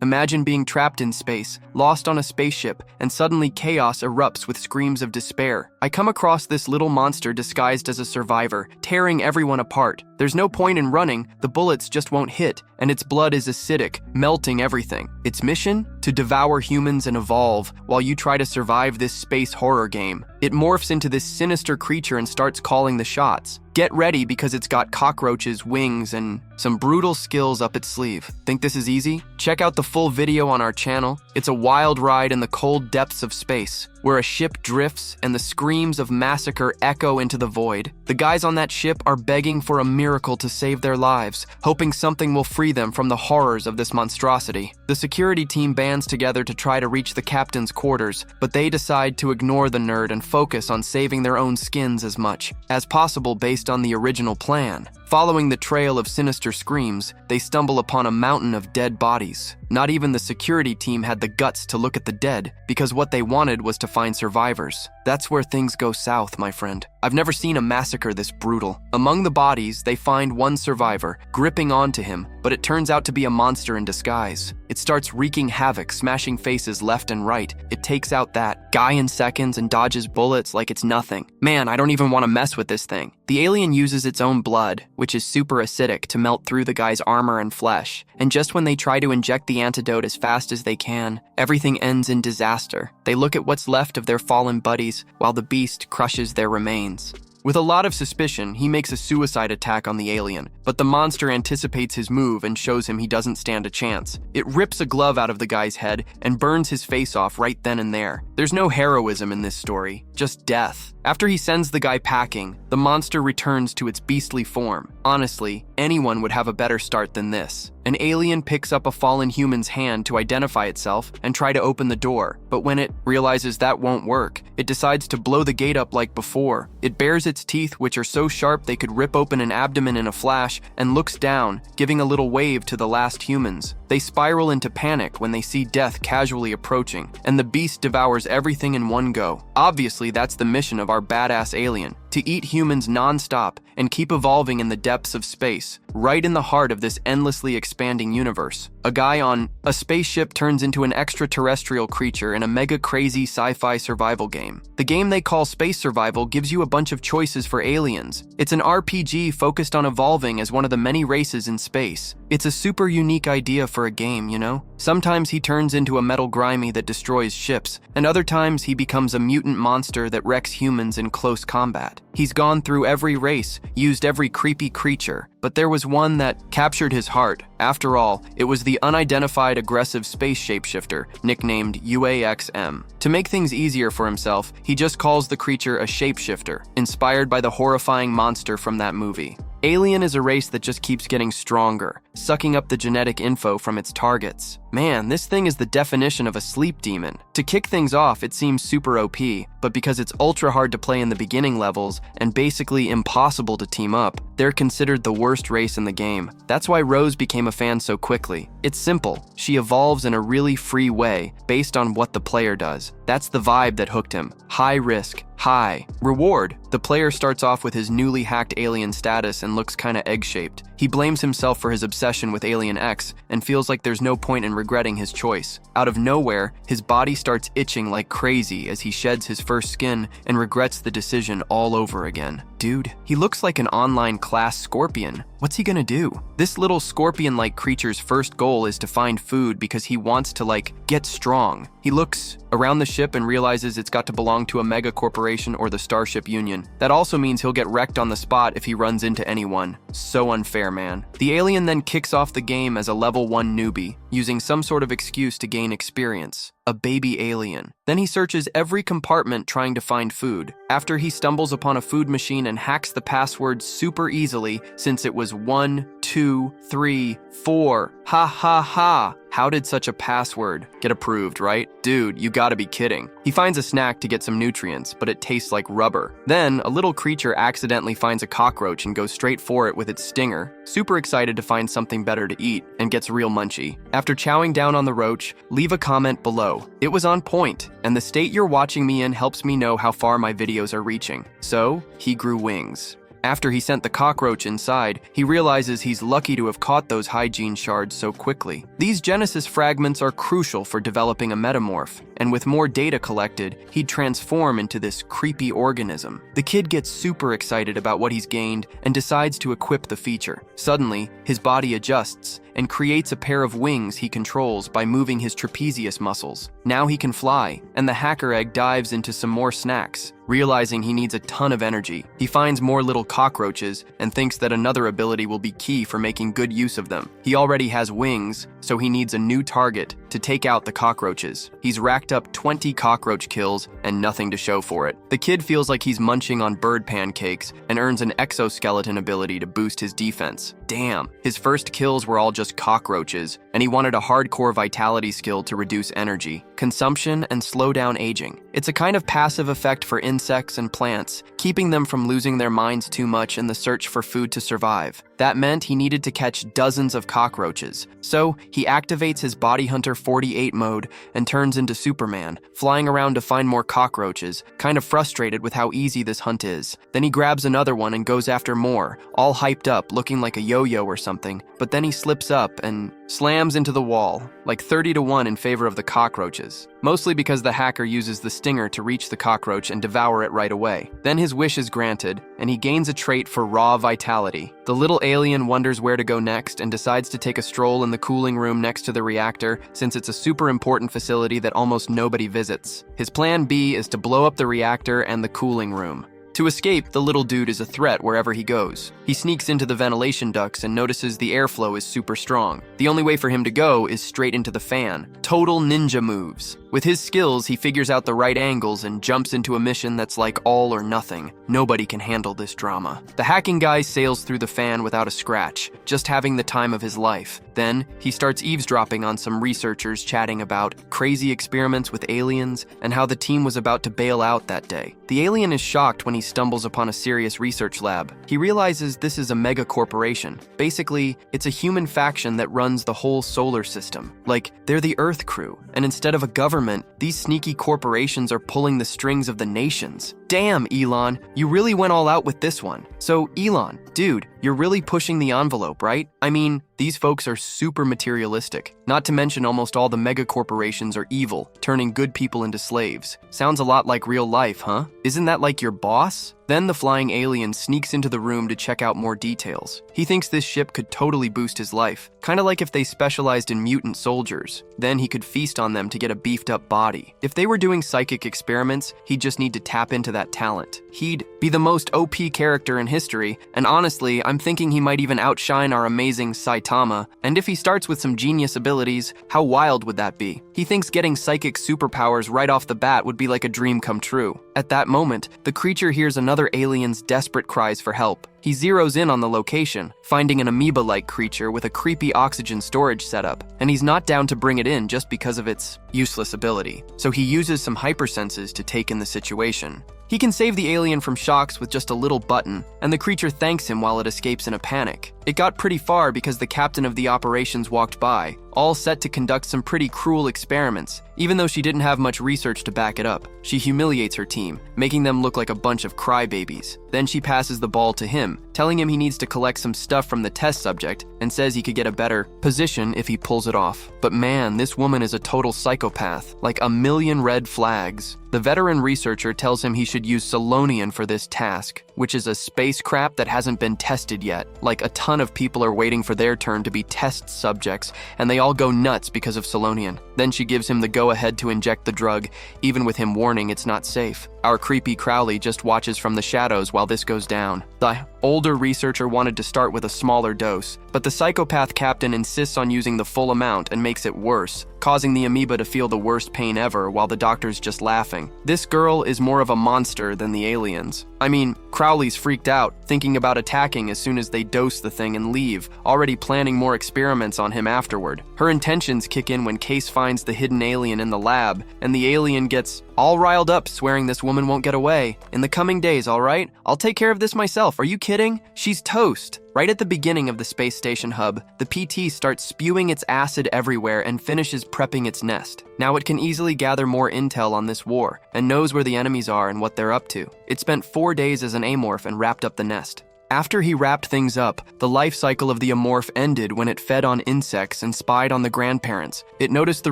Imagine being trapped in space, lost on a spaceship, and suddenly chaos erupts with screams of despair. I come across this little monster disguised as a survivor, tearing everyone apart. There's no point in running, the bullets just won't hit, and its blood is acidic, melting everything. Its mission? To devour humans and evolve, while you try to survive this space horror game. It morphs into this sinister creature and starts calling the shots. Get ready because it's got cockroaches, wings, and some brutal skills up its sleeve. Think this is easy? Check out the full video on our channel. It's a wild ride in the cold depths of space, where a ship drifts and the screams of massacre echo into the void. The guys on that ship are begging for a miracle to save their lives, hoping something will free them from the horrors of this monstrosity. The security team bands together to try to reach the captain's quarters, but they decide to ignore the nerd and focus on saving their own skins as much as possible based on the original plan. Following the trail of sinister screams, they stumble upon a mountain of dead bodies. Not even the security team had the guts to look at the dead, because what they wanted was to find survivors. That's where things go south, my friend. I've never seen a massacre this brutal. Among the bodies, they find one survivor, gripping onto him, but it turns out to be a monster in disguise. It starts wreaking havoc, smashing faces left and right. It takes out that guy in seconds and dodges bullets like it's nothing. Man, I don't even want to mess with this thing. The alien uses its own blood, which is super acidic, to melt through the guy's armor and flesh. And just when they try to inject the antidote as fast as they can, everything ends in disaster. They look at what's left of their fallen buddies while the beast crushes their remains. With a lot of suspicion, he makes a suicide attack on the alien, but the monster anticipates his move and shows him he doesn't stand a chance. It rips a glove out of the guy's head and burns his face off right then and there. There's no heroism in this story, just death. After he sends the guy packing, the monster returns to its beastly form. Honestly, anyone would have a better start than this. An alien picks up a fallen human's hand to identify itself and try to open the door, but when it realizes that won't work, it decides to blow the gate up like before. It bares its teeth, which are so sharp they could rip open an abdomen in a flash, and looks down, giving a little wave to the last humans. They spiral into panic when they see death casually approaching, and the beast devours everything in one go. Obviously, that's the mission of our badass alien, to eat humans non-stop and keep evolving in the depths of space, right in the heart of this endlessly expanding universe. A guy on a spaceship turns into an extraterrestrial creature in a mega crazy sci-fi survival game. The game they call Space Survival gives you a bunch of choices for aliens. It's an RPG focused on evolving as one of the many races in space. It's a super unique idea for a game, you know? Sometimes he turns into a metal grimy that destroys ships, and other times he becomes a mutant monster that wrecks humans in close combat. He's gone through every race, used every creepy creature, but there was one that captured his heart. After all, it was the unidentified aggressive space shapeshifter, nicknamed UAXM. To make things easier for himself, he just calls the creature a shapeshifter, inspired by the horrifying monster from that movie. Alien is a race that just keeps getting stronger, sucking up the genetic info from its targets. Man, this thing is the definition of a sleep demon. To kick things off, it seems super OP, but because it's ultra hard to play in the beginning levels and basically impossible to team up, they're considered the worst race in the game. That's why Rose became a fan so quickly. It's simple. She evolves in a really free way, based on what the player does. That's the vibe that hooked him. High risk, high reward. The player starts off with his newly hacked alien status and looks kinda egg-shaped. He blames himself for his obsession with Alien X and feels like there's no point in regretting his choice. Out of nowhere, his body starts itching like crazy as he sheds his first skin and regrets the decision all over again. Dude, he looks like an online class scorpion. What's he gonna do? This little scorpion-like creature's first goal is to find food because he wants to, get strong. He looks around the ship and realizes it's got to belong to a mega corporation or the Starship Union. That also means he'll get wrecked on the spot if he runs into anyone. So unfair, man. The alien then kicks off the game as a level 1 newbie, using some sort of excuse to gain experience. A baby alien. Then he searches every compartment trying to find food. After he stumbles upon a food machine and hacks the password super easily since it was 1, 2, 3, 4. Ha ha ha. How did such a password get approved, right? Dude, you gotta be kidding. He finds a snack to get some nutrients, but it tastes like rubber. Then, a little creature accidentally finds a cockroach and goes straight for it with its stinger, super excited to find something better to eat, and gets real munchy. After chowing down on the roach, leave a comment below. It was on point, and the state you're watching me in helps me know how far my videos are reaching. So, he grew wings. After he sent the cockroach inside, he realizes he's lucky to have caught those hygiene shards so quickly. These Genesis fragments are crucial for developing a metamorph, and with more data collected, he'd transform into this creepy organism. The kid gets super excited about what he's gained and decides to equip the feature. Suddenly, his body adjusts and creates a pair of wings he controls by moving his trapezius muscles. Now he can fly, and the hacker egg dives into some more snacks. Realizing he needs a ton of energy, he finds more little cockroaches and thinks that another ability will be key for making good use of them. He already has wings, so he needs a new target to take out the cockroaches. He's racked up 20 cockroach kills and nothing to show for it. The kid feels like he's munching on bird pancakes and earns an exoskeleton ability to boost his defense. Damn, his first kills were all just cockroaches, and he wanted a hardcore vitality skill to reduce energy, consumption, and slow down aging. It's a kind of passive effect for insects and plants, keeping them from losing their minds too much in the search for food to survive. That meant he needed to catch dozens of cockroaches. So he activates his Body Hunter 48 mode and turns into Superman, flying around to find more cockroaches, kind of frustrated with how easy this hunt is. Then he grabs another one and goes after more, all hyped up, looking like a yo-yo or something. But then he slips up and slams into the wall, like 30-1 in favor of the cockroaches. Mostly because the hacker uses the stinger to reach the cockroach and devour it right away. Then his wish is granted, and he gains a trait for raw vitality. The little alien wonders where to go next and decides to take a stroll in the cooling room next to the reactor, since it's a super important facility that almost nobody visits. His plan B is to blow up the reactor and the cooling room. To escape, the little dude is a threat wherever he goes. He sneaks into the ventilation ducts and notices the airflow is super strong. The only way for him to go is straight into the fan. Total ninja moves. With his skills, he figures out the right angles and jumps into a mission that's like all or nothing. Nobody can handle this drama. The hacking guy sails through the fan without a scratch, just having the time of his life. Then, he starts eavesdropping on some researchers chatting about crazy experiments with aliens and how the team was about to bail out that day. The alien is shocked when he stumbles upon a serious research lab. He realizes this is a mega corporation. Basically, it's a human faction that runs the whole solar system. Like, they're the Earth crew, and instead of a government, these sneaky corporations are pulling the strings of the nations. Damn, Elon, you really went all out with this one. So, Elon, dude, you're really pushing the envelope, right? I mean, these folks are super materialistic. Not to mention almost all the mega corporations are evil, turning good people into slaves. Sounds a lot like real life, huh? Isn't that like your boss? Then the flying alien sneaks into the room to check out more details. He thinks this ship could totally boost his life, kind of like if they specialized in mutant soldiers. Then he could feast on them to get a beefed up body. If they were doing psychic experiments, he'd just need to tap into that talent. He'd be the most OP character in history, and honestly, I'm thinking he might even outshine our amazing Saitama. And if he starts with some genius abilities, how wild would that be? He thinks getting psychic superpowers right off the bat would be like a dream come true. At that moment, the creature hears another alien's desperate cries for help. He zeroes in on the location, finding an amoeba-like creature with a creepy oxygen storage setup, and he's not down to bring it in just because of its useless ability. So he uses some hypersenses to take in the situation. He can save the alien from shocks with just a little button, and the creature thanks him while it escapes in a panic. It got pretty far because the captain of the operations walked by, all set to conduct some pretty cruel experiments, even though she didn't have much research to back it up. She humiliates her team, making them look like a bunch of crybabies. Then she passes the ball to him, telling him he needs to collect some stuff from the test subject and says he could get a better position if he pulls it off. But man, this woman is a total psychopath, like a million red flags. The veteran researcher tells him he should use Solonian for this task, which is a spacecraft that hasn't been tested yet. Like a ton of people are waiting for their turn to be test subjects, and they all go nuts because of Solonian. Then she gives him the go-ahead to inject the drug, even with him warning it's not safe. Our creepy Crowley just watches from the shadows while this goes down. The older researcher wanted to start with a smaller dose, but the psychopath captain insists on using the full amount and makes it worse, causing the amoeba to feel the worst pain ever while the doctor's just laughing. This girl is more of a monster than the aliens. I mean, Crowley's freaked out, thinking about attacking as soon as they dose the thing and leave, already planning more experiments on him afterward. Her intentions kick in when Case finds the hidden alien in the lab, and the alien gets all riled up, swearing this woman won't get away. In the coming days, all right? I'll take care of this myself. Are you kidding? She's toast. Right at the beginning of the space station hub, the PT starts spewing its acid everywhere and finishes prepping its nest. Now it can easily gather more intel on this war and knows where the enemies are and what they're up to. It spent 4 days as an amorph and wrapped up the nest. After he wrapped things up, the life cycle of the amorph ended when it fed on insects and spied on the grandparents. It noticed the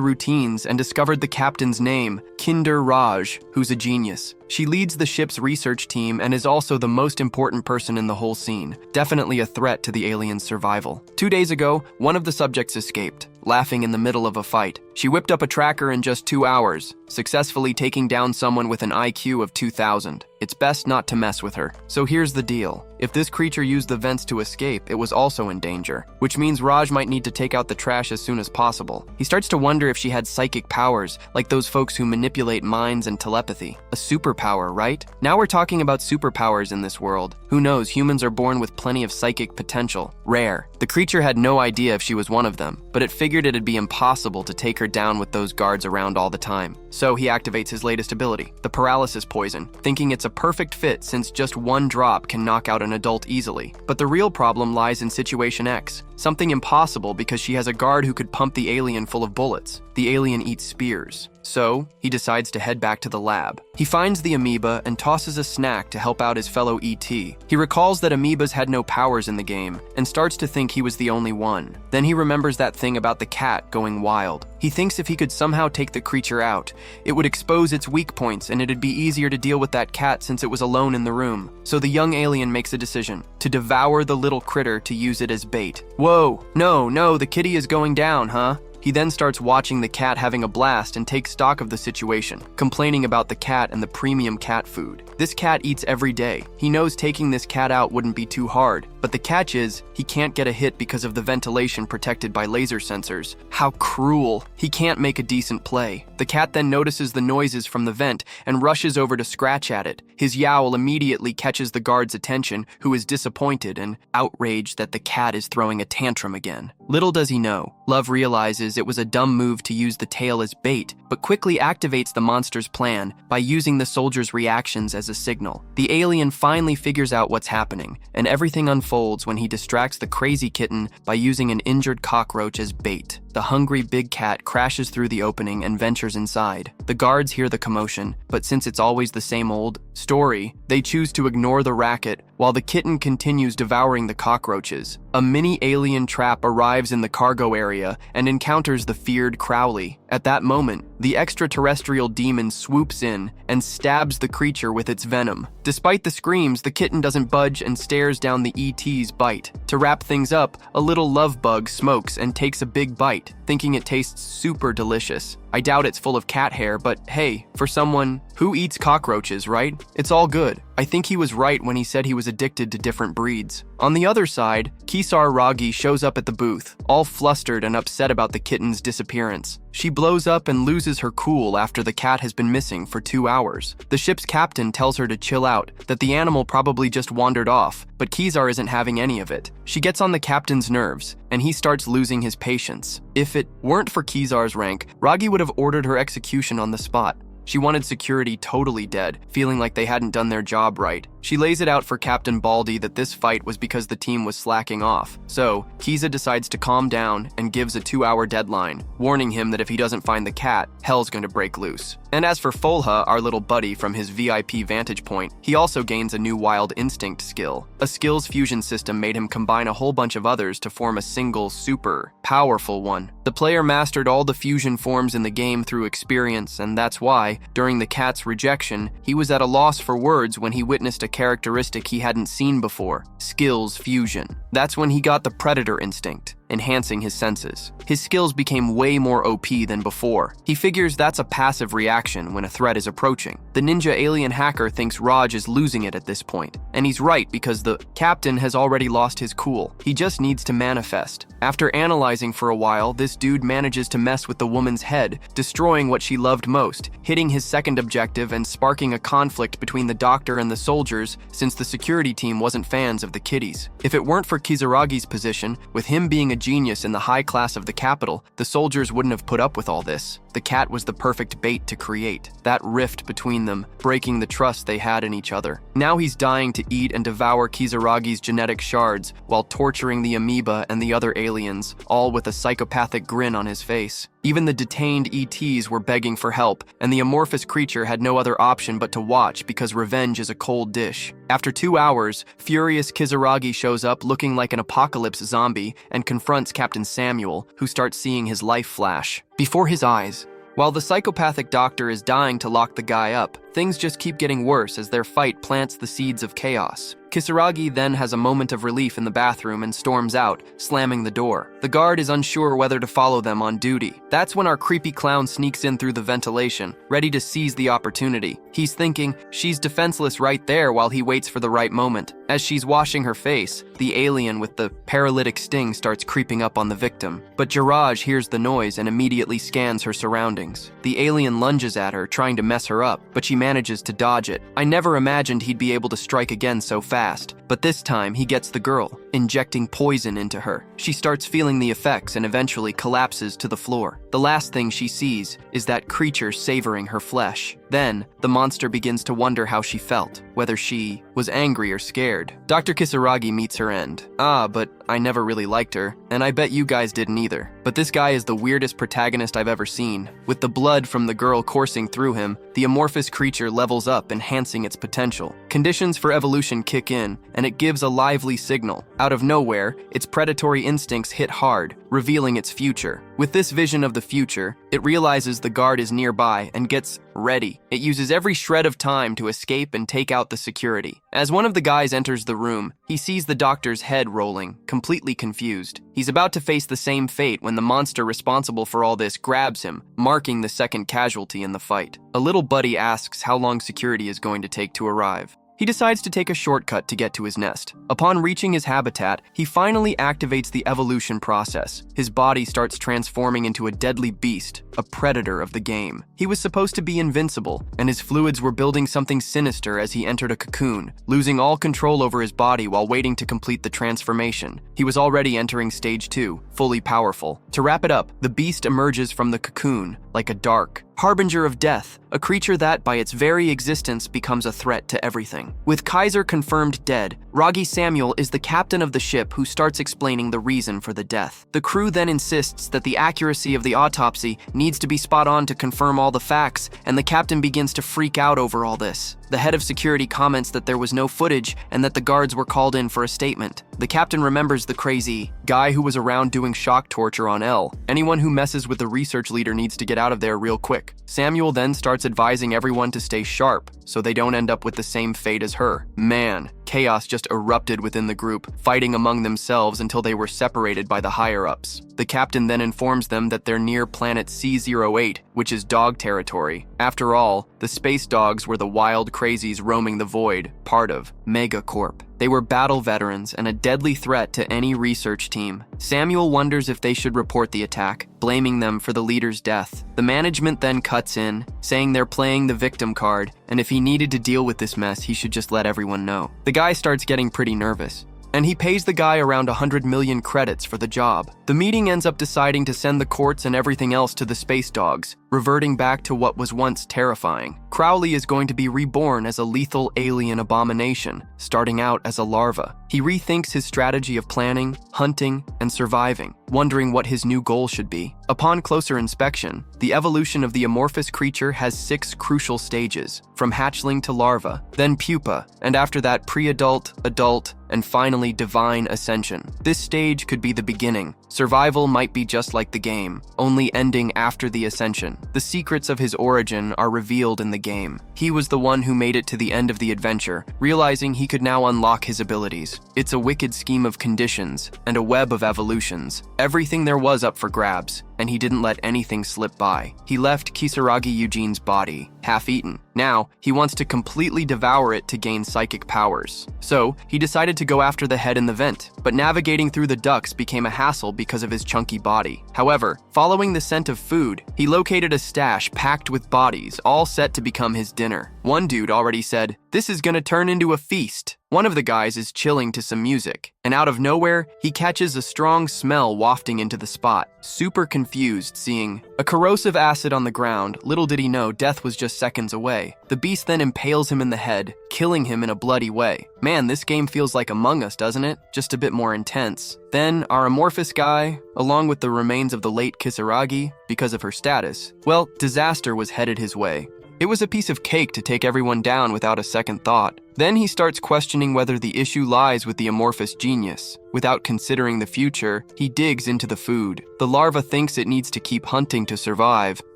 routines and discovered the captain's name, Kinder Raj, who's a genius. She leads the ship's research team and is also the most important person in the whole scene, definitely a threat to the aliens' survival. 2 days ago, one of the subjects escaped, laughing in the middle of a fight. She whipped up a tracker in just 2 hours, successfully taking down someone with an IQ of 2,000. It's best not to mess with her. So here's the deal. If this creature used the vents to escape, it was also in danger, which means Raj might need to take out the trash as soon as possible. He starts to wonder if she had psychic powers, like those folks who manipulate minds and telepathy. A superpower, right? Now we're talking about superpowers in this world. Who knows, humans are born with plenty of psychic potential. Rare. The creature had no idea if she was one of them, but it figured it'd be impossible to take her down with those guards around all the time. So he activates his latest ability, the paralysis poison, thinking it's a perfect fit since just one drop can knock out an adult easily. But the real problem lies in Situation X, something impossible because she has a guard who could pump the alien full of bullets. The alien eats spears. So, he decides to head back to the lab. He finds the amoeba and tosses a snack to help out his fellow ET. He recalls that amoebas had no powers in the game and starts to think he was the only one. Then he remembers that thing about the cat going wild. He thinks if he could somehow take the creature out, it would expose its weak points and it'd be easier to deal with that cat since it was alone in the room. So the young alien makes a decision to devour the little critter to use it as bait. Whoa, no, the kitty is going down, huh? He then starts watching the cat having a blast and takes stock of the situation, complaining about the cat and the premium cat food. This cat eats every day. He knows taking this cat out wouldn't be too hard, but the catch is, he can't get a hit because of the ventilation protected by laser sensors. How cruel. He can't make a decent play. The cat then notices the noises from the vent and rushes over to scratch at it. His yowl immediately catches the guard's attention, who is disappointed and outraged that the cat is throwing a tantrum again. Little does he know, Love realizes it was a dumb move to use the tail as bait, but quickly activates the monster's plan by using the soldier's reactions as a signal. The alien finally figures out what's happening, and everything unfolds when he distracts the crazy kitten by using an injured cockroach as bait. The hungry big cat crashes through the opening and ventures inside. The guards hear the commotion, but since it's always the same old story, they choose to ignore the racket while the kitten continues devouring the cockroaches. A mini alien trap arrives in the cargo area and encounters the feared Crowley. At that moment, the extraterrestrial demon swoops in and stabs the creature with its venom. Despite the screams, the kitten doesn't budge and stares down the ET's bite. To wrap things up, a little love bug smokes and takes a big bite, thinking it tastes super delicious. I doubt it's full of cat hair, but hey, for someone who eats cockroaches, right? It's all good. I think he was right when he said he was addicted to different breeds. On the other side, Kisar Ragi shows up at the booth, all flustered and upset about the kitten's disappearance. She blows up and loses her cool after the cat has been missing for 2 hours. The ship's captain tells her to chill out, that the animal probably just wandered off, but Kisar isn't having any of it. She gets on the captain's nerves, and he starts losing his patience. If it weren't for Kisar's rank, Ragi would have ordered her execution on the spot. She wanted security totally dead, feeling like they hadn't done their job right. She lays it out for Captain Baldy that this fight was because the team was slacking off. So, Kiza decides to calm down and gives a 2-hour deadline, warning him that if he doesn't find the cat, hell's going to break loose. And as for Folha, our little buddy from his VIP vantage point, he also gains a new wild instinct skill. A skills fusion system made him combine a whole bunch of others to form a single, super powerful one. The player mastered all the fusion forms in the game through experience, and that's why, during the cat's rejection, he was at a loss for words when he witnessed a characteristic he hadn't seen before: skills fusion. That's when he got the predator instinct, enhancing his senses. His skills became way more OP than before. He figures that's a passive reaction when a threat is approaching. The ninja alien hacker thinks Raj is losing it at this point, and he's right because the captain has already lost his cool. He just needs to manifest. After analyzing for a while, this dude manages to mess with the woman's head, destroying what she loved most, hitting his second objective and sparking a conflict between the doctor and the soldiers since the security team wasn't fans of the kiddies. If it weren't for Kizaragi's position, with him being a genius in the high class of the capital, the soldiers wouldn't have put up with all this. The cat was the perfect bait to create, that rift between them, breaking the trust they had in each other. Now he's dying to eat and devour Kizaragi's genetic shards while torturing the amoeba and the other aliens, all with a psychopathic grin on his face. Even the detained ETs were begging for help, and the amorphous creature had no other option but to watch because revenge is a cold dish. After 2 hours, furious Kisaragi shows up looking like an apocalypse zombie and confronts Captain Samuel, who starts seeing his life flash before his eyes. While the psychopathic doctor is dying to lock the guy up, things just keep getting worse as their fight plants the seeds of chaos. Kisaragi then has a moment of relief in the bathroom and storms out, slamming the door. The guard is unsure whether to follow them on duty. That's when our creepy clown sneaks in through the ventilation, ready to seize the opportunity. He's thinking she's defenseless right there while he waits for the right moment. As she's washing her face, the alien with the paralytic sting starts creeping up on the victim. But Jiraj hears the noise and immediately scans her surroundings. The alien lunges at her, trying to mess her up, but she manages to dodge it. I never imagined he'd be able to strike again so fast, but this time he gets the girl, injecting poison into her. She starts feeling the effects and eventually collapses to the floor. The last thing she sees is that creature savoring her flesh. Then, the monster begins to wonder how she felt, whether she was angry or scared. Dr. Kisaragi meets her end. But I never really liked her, and I bet you guys didn't either. But this guy is the weirdest protagonist I've ever seen. With the blood from the girl coursing through him, the amorphous creature levels up, enhancing its potential. Conditions for evolution kick in, and it gives a lively signal. Out of nowhere, its predatory instincts hit hard, revealing its future. With this vision of the future, it realizes the guard is nearby and gets ready. It uses every shred of time to escape and take out the security. As one of the guys enters the room, he sees the doctor's head rolling, completely confused. He's about to face the same fate when the monster responsible for all this grabs him, marking the second casualty in the fight. A little buddy asks how long security is going to take to arrive. He decides to take a shortcut to get to his nest. Upon reaching his habitat, he finally activates the evolution process. His body starts transforming into a deadly beast, a predator of the game. He was supposed to be invincible, and his fluids were building something sinister as he entered a cocoon, losing all control over his body while waiting to complete the transformation. He was already entering stage 2, fully powerful. To wrap it up, the beast emerges from the cocoon like a dark harbinger of death, a creature that, by its very existence, becomes a threat to everything. With Kaiser confirmed dead, Ragi Samuel is the captain of the ship who starts explaining the reason for the death. The crew then insists that the accuracy of the autopsy needs to be spot on to confirm all the facts, and the captain begins to freak out over all this. The head of security comments that there was no footage and that the guards were called in for a statement. The captain remembers the crazy guy who was around doing shock torture on L. Anyone who messes with the research leader needs to get out of there real quick. Samuel then starts advising everyone to stay sharp so they don't end up with the same fate as her. Man, chaos just erupted within the group, fighting among themselves until they were separated by the higher-ups. The captain then informs them that they're near planet C08, which is dog territory. After all, the space dogs were the wild crazies roaming the void, part of Megacorp. They were battle veterans and a deadly threat to any research team. Samuel wonders if they should report the attack, blaming them for the leader's death. The management then cuts in, saying they're playing the victim card, and if he needed to deal with this mess, he should just let everyone know. The guy starts getting pretty nervous, and he pays the guy around 100 million credits for the job. The meeting ends up deciding to send the courts and everything else to the space dogs, reverting back to what was once terrifying. Crowley is going to be reborn as a lethal alien abomination, starting out as a larva. He rethinks his strategy of planning, hunting, and surviving, wondering what his new goal should be. Upon closer inspection, the evolution of the amorphous creature has 6 crucial stages, from hatchling to larva, then pupa, and after that pre-adult, adult, and finally divine ascension. This stage could be the beginning. Survival might be just like the game, only ending after the ascension. The secrets of his origin are revealed in the game. He was the one who made it to the end of the adventure, realizing he could now unlock his abilities. It's a wicked scheme of conditions and a web of evolutions. Everything there was up for grabs, and he didn't let anything slip by. He left Kisaragi Eugene's body, half-eaten. Now, he wants to completely devour it to gain psychic powers. So, he decided to go after the head in the vent, but navigating through the ducts became a hassle because of his chunky body. However, following the scent of food, he located a stash packed with bodies, all set to become his dinner. One dude already said, "This is gonna turn into a feast." One of the guys is chilling to some music, and out of nowhere, he catches a strong smell wafting into the spot. Super confused, seeing a corrosive acid on the ground, little did he know death was just seconds away. The beast then impales him in the head, killing him in a bloody way. Man, this game feels like Among Us, doesn't it? Just a bit more intense. Then, our amorphous guy, along with the remains of the late Kisaragi, because of her status, well, disaster was headed his way. It was a piece of cake to take everyone down without a second thought. Then he starts questioning whether the issue lies with the amorphous genius. Without considering the future, he digs into the food. The larva thinks it needs to keep hunting to survive,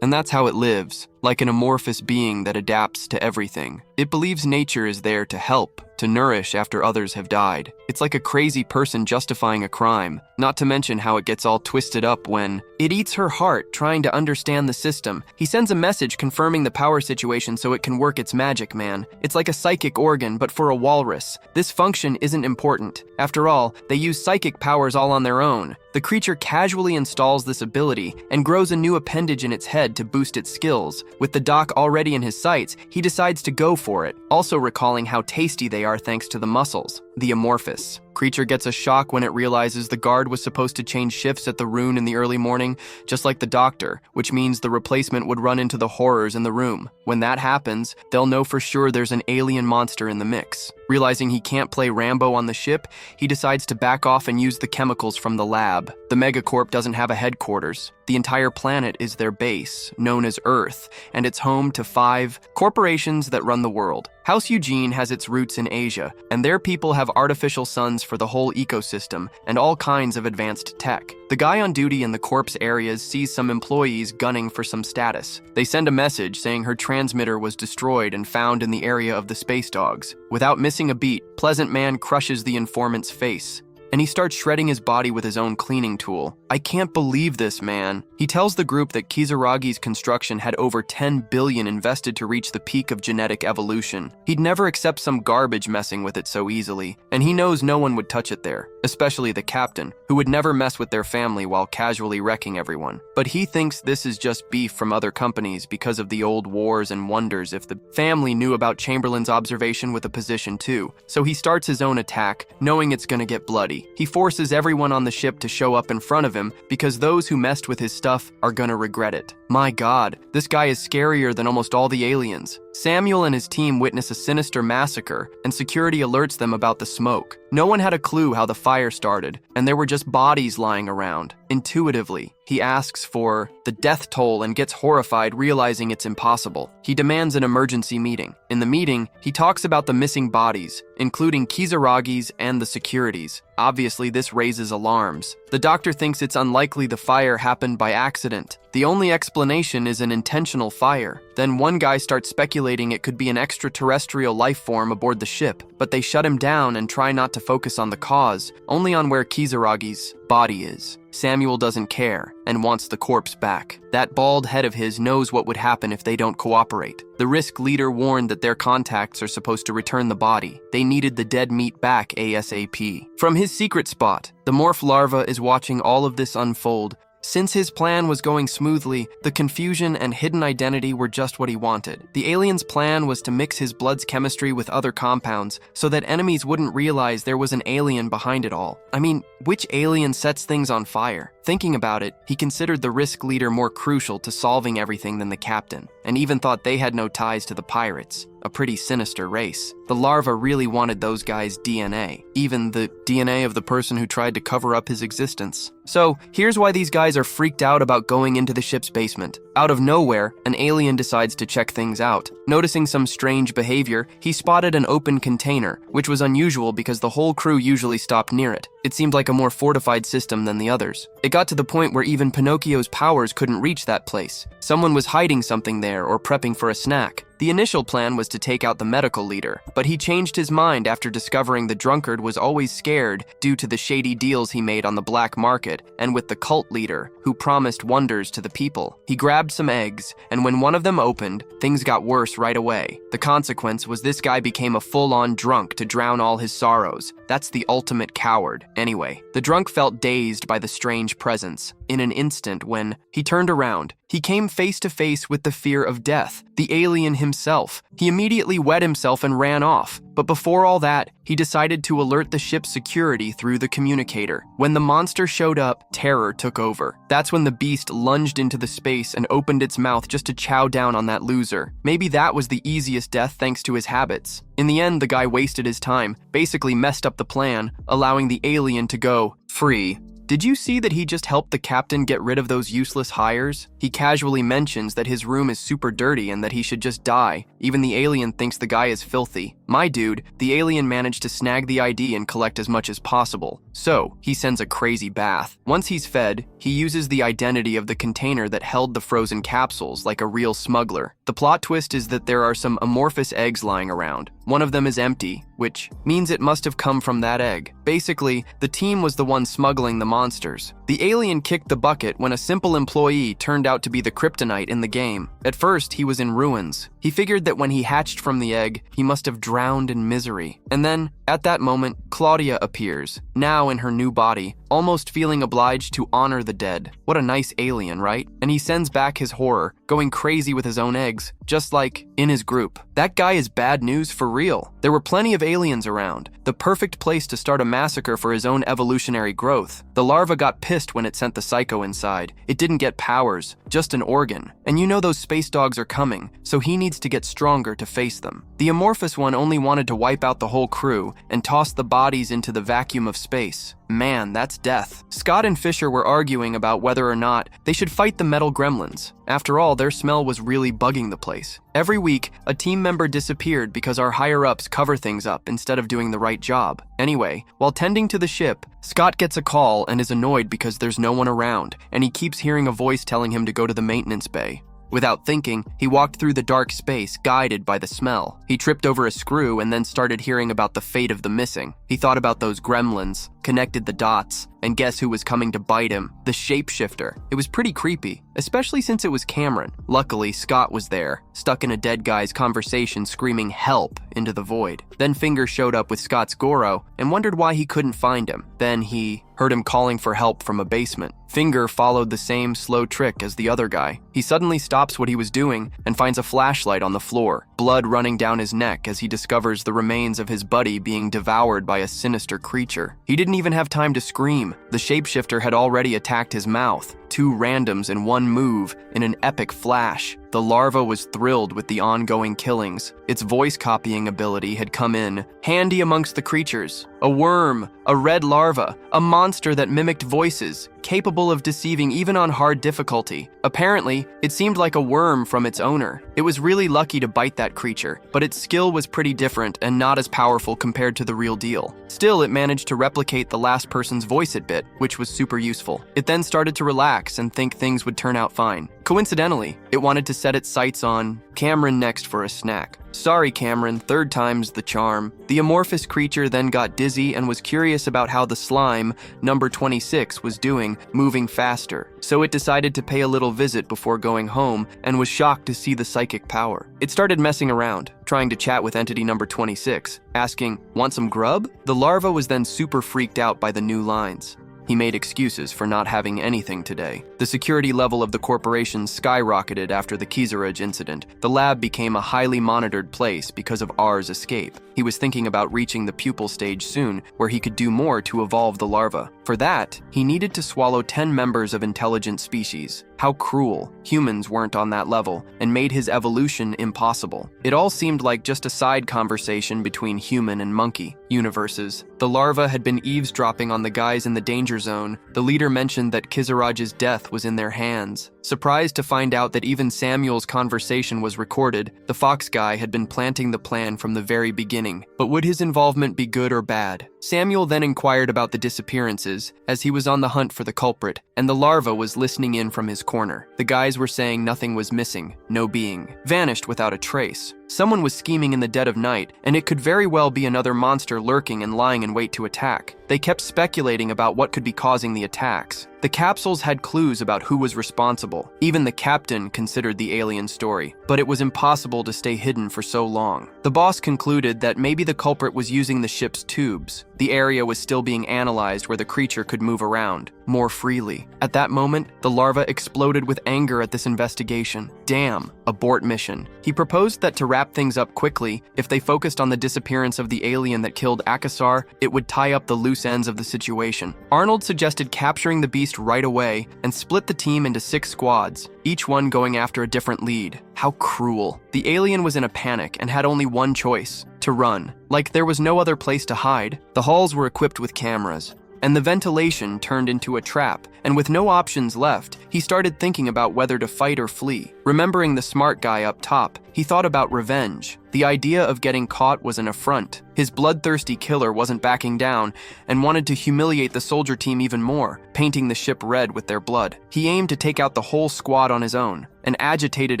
and that's how it lives, like an amorphous being that adapts to everything. It believes nature is there to help, to nourish after others have died. It's like a crazy person justifying a crime, not to mention how it gets all twisted up when it eats her heart trying to understand the system. He sends a message confirming the power situation so it can work its magic, man. It's like a psychic organ, but for a walrus. This function isn't important. After all, they use psychic powers all on their own. The creature casually installs this ability and grows a new appendage in its head to boost its skills. With the doc already in his sights, he decides to go for it, also recalling how tasty they are thanks to the muscles. The amorphous creature gets a shock when it realizes the guard was supposed to change shifts at the rune in the early morning, just like the doctor, which means the replacement would run into the horrors in the room. When that happens, they'll know for sure there's an alien monster in the mix. Realizing he can't play Rambo on the ship, he decides to back off and use the chemicals from the lab. The megacorp doesn't have a headquarters. The entire planet is their base, known as Earth, and it's home to 5 corporations that run the world. House Eugene has its roots in Asia, and their people have artificial suns for the whole ecosystem and all kinds of advanced tech. The guy on duty in the corpse areas sees some employees gunning for some status. They send a message saying her transmitter was destroyed and found in the area of the space dogs. Without missing a beat, Pleasant Man crushes the informant's face, and he starts shredding his body with his own cleaning tool. I can't believe this, man. He tells the group that Kisaragi's construction had over 10 billion invested to reach the peak of genetic evolution. He'd never accept some garbage messing with it so easily, and he knows no one would touch it there, especially the captain, who would never mess with their family while casually wrecking everyone. But he thinks this is just beef from other companies because of the old wars and wonders if the family knew about Chamberlain's observation with a position too. So he starts his own attack, knowing it's gonna get bloody. He forces everyone on the ship to show up in front of him because those who messed with his stuff are gonna regret it. My God, this guy is scarier than almost all the aliens. Samuel and his team witness a sinister massacre, and security alerts them about the smoke. No one had a clue how the fire started, and there were just bodies lying around. Intuitively, he asks for the death toll and gets horrified, realizing it's impossible. He demands an emergency meeting. In the meeting, he talks about the missing bodies, including Kisaragi's and the securities. Obviously, this raises alarms. The doctor thinks it's unlikely the fire happened by accident. The only explanation is an intentional fire. Then one guy starts speculating it could be an extraterrestrial life form aboard the ship, but they shut him down and try not to focus on the cause, only on where Kisaragi's body is. Samuel doesn't care and wants the corpse back. That bald head of his knows what would happen if they don't cooperate. The risk leader warned that their contacts are supposed to return the body. They needed the dead meat back ASAP. From his secret spot, the morph larva is watching all of this unfold. Since his plan was going smoothly, the confusion and hidden identity were just what he wanted. The alien's plan was to mix his blood's chemistry with other compounds so that enemies wouldn't realize there was an alien behind it all. I mean, which alien sets things on fire? Thinking about it, he considered the risk leader more crucial to solving everything than the captain, and even thought they had no ties to the pirates. A pretty sinister race. The larva really wanted those guys' DNA, even the DNA of the person who tried to cover up his existence. So, here's why these guys are freaked out about going into the ship's basement. Out of nowhere, an alien decides to check things out. Noticing some strange behavior, he spotted an open container, which was unusual because the whole crew usually stopped near it. It seemed like a more fortified system than the others. It got to the point where even Pinocchio's powers couldn't reach that place. Someone was hiding something there or prepping for a snack. The initial plan was to take out the medical leader, but he changed his mind after discovering the drunkard was always scared due to the shady deals he made on the black market and with the cult leader, who promised wonders to the people. He grabbed some eggs, and when one of them opened, things got worse right away. The consequence was this guy became a full-on drunk to drown all his sorrows. That's the ultimate coward. Anyway, the drunk felt dazed by the strange presence. in an instant when he turned around. He came face to face with the fear of death, the alien himself. He immediately wet himself and ran off. But before all that, he decided to alert the ship's security through the communicator. When the monster showed up, terror took over. That's when the beast lunged into the space and opened its mouth just to chow down on that loser. Maybe that was the easiest death thanks to his habits. In the end, the guy wasted his time, basically messed up the plan, allowing the alien to go free. Did you see that he just helped the captain get rid of those useless hires? He casually mentions that his room is super dirty and that he should just die. Even the alien thinks the guy is filthy. My dude, the alien managed to snag the ID and collect as much as possible. So, he sends a crazy bath. Once he's fed, he uses the identity of the container that held the frozen capsules like a real smuggler. The plot twist is that there are some amorphous eggs lying around. One of them is empty, which means it must have come from that egg. Basically, the team was the one smuggling the monsters. The alien kicked the bucket when a simple employee turned out to be the kryptonite in the game. At first, he was in ruins. He figured that when he hatched from the egg, he must have drowned in misery. And then, at that moment, Claudia appears, now in her new body, almost feeling obliged to honor the dead. What a nice alien, right? And he sends back his horror, going crazy with his own eggs, just like in his group. That guy is bad news for real. There were plenty of aliens around, the perfect place to start a massacre for his own evolutionary growth. The larva got pissed when it sent the psycho inside. It didn't get powers, just an organ. And you know those space dogs are coming, so he needs to get stronger to face them. The amorphous one only wanted to wipe out the whole crew and toss the bodies into the vacuum of space. Man, that's death. Scott and Fisher were arguing about whether or not they should fight the metal gremlins. After all, their smell was really bugging the place. Every week, a team member disappeared because our higher-ups cover things up instead of doing the right job. Anyway, while tending to the ship, Scott gets a call and is annoyed because there's no one around, and he keeps hearing a voice telling him to go to the maintenance bay. Without thinking, he walked through the dark space, guided by the smell. He tripped over a screw and then started hearing about the fate of the missing. He thought about those gremlins, connected the dots, and guess who was coming to bite him? The shapeshifter. It was pretty creepy, especially since it was Cameron. Luckily, Scott was there, stuck in a dead guy's conversation screaming help into the void. Then Finger showed up with Scott's Goro and wondered why he couldn't find him. Then he heard him calling for help from a basement. Finger followed the same slow trick as the other guy. He suddenly stops what he was doing and finds a flashlight on the floor, blood running down his neck as he discovers the remains of his buddy being devoured by a sinister creature. He didn't even have time to scream. The shapeshifter had already attacked his mouth. 2 randoms in one move in an epic flash. The larva was thrilled with the ongoing killings. Its voice copying ability had come in handy amongst the creatures. A worm, a red larva, a monster that mimicked voices, capable of deceiving even on hard difficulty. Apparently, it seemed like a worm from its owner. It was really lucky to bite that creature, but its skill was pretty different and not as powerful compared to the real deal. Still, it managed to replicate the last person's voice it bit, which was super useful. It then started to relax and think things would turn out fine. Coincidentally, it wanted to set its sights on Cameron next for a snack. Sorry, Cameron, 3rd time's the charm. The amorphous creature then got dizzy and was curious about how the slime, number 26, was doing, moving faster. So it decided to pay a little visit before going home and was shocked to see the psychic power. It started messing around, trying to chat with entity number 26, asking, "Want some grub?" The larva was then super freaked out by the new lines. He made excuses for not having anything today. The security level of the corporation skyrocketed after the Kizaraj incident. The lab became a highly monitored place because of R's escape. He was thinking about reaching the pupal stage soon, where he could do more to evolve the larva. For that, he needed to swallow 10 members of intelligent species. How cruel. Humans weren't on that level, and made his evolution impossible. It all seemed like just a side conversation between human and monkey universes. The larva had been eavesdropping on the guys in the danger zone. The leader mentioned that Kizaraj's death was in their hands. Surprised to find out that even Samuel's conversation was recorded, the Fox guy had been planting the plan from the very beginning. But would his involvement be good or bad? Samuel then inquired about the disappearances, as he was on the hunt for the culprit, and the larva was listening in from his corner. The guys were saying nothing was missing, no being, vanished without a trace. Someone was scheming in the dead of night, and it could very well be another monster lurking and lying in wait to attack. They kept speculating about what could be causing the attacks. The capsules had clues about who was responsible. Even the captain considered the alien story, but it was impossible to stay hidden for so long. The boss concluded that maybe the culprit was using the ship's tubes. The area was still being analyzed where the creature could move around more freely. At that moment, the larva exploded with anger at this investigation. Damn, abort mission. He proposed that to wrap things up quickly, if they focused on the disappearance of the alien that killed Akasar, it would tie up the loose ends of the situation. Arnold suggested capturing the beast right away and split the team into 6 squads, each one going after a different lead. How cruel. The alien was in a panic and had only one choice: to run. Like there was no other place to hide. The halls were equipped with cameras, and the ventilation turned into a trap, and with no options left, he started thinking about whether to fight or flee. Remembering the smart guy up top, he thought about revenge. The idea of getting caught was an affront. His bloodthirsty killer wasn't backing down and wanted to humiliate the soldier team even more, painting the ship red with their blood. He aimed to take out the whole squad on his own. An agitated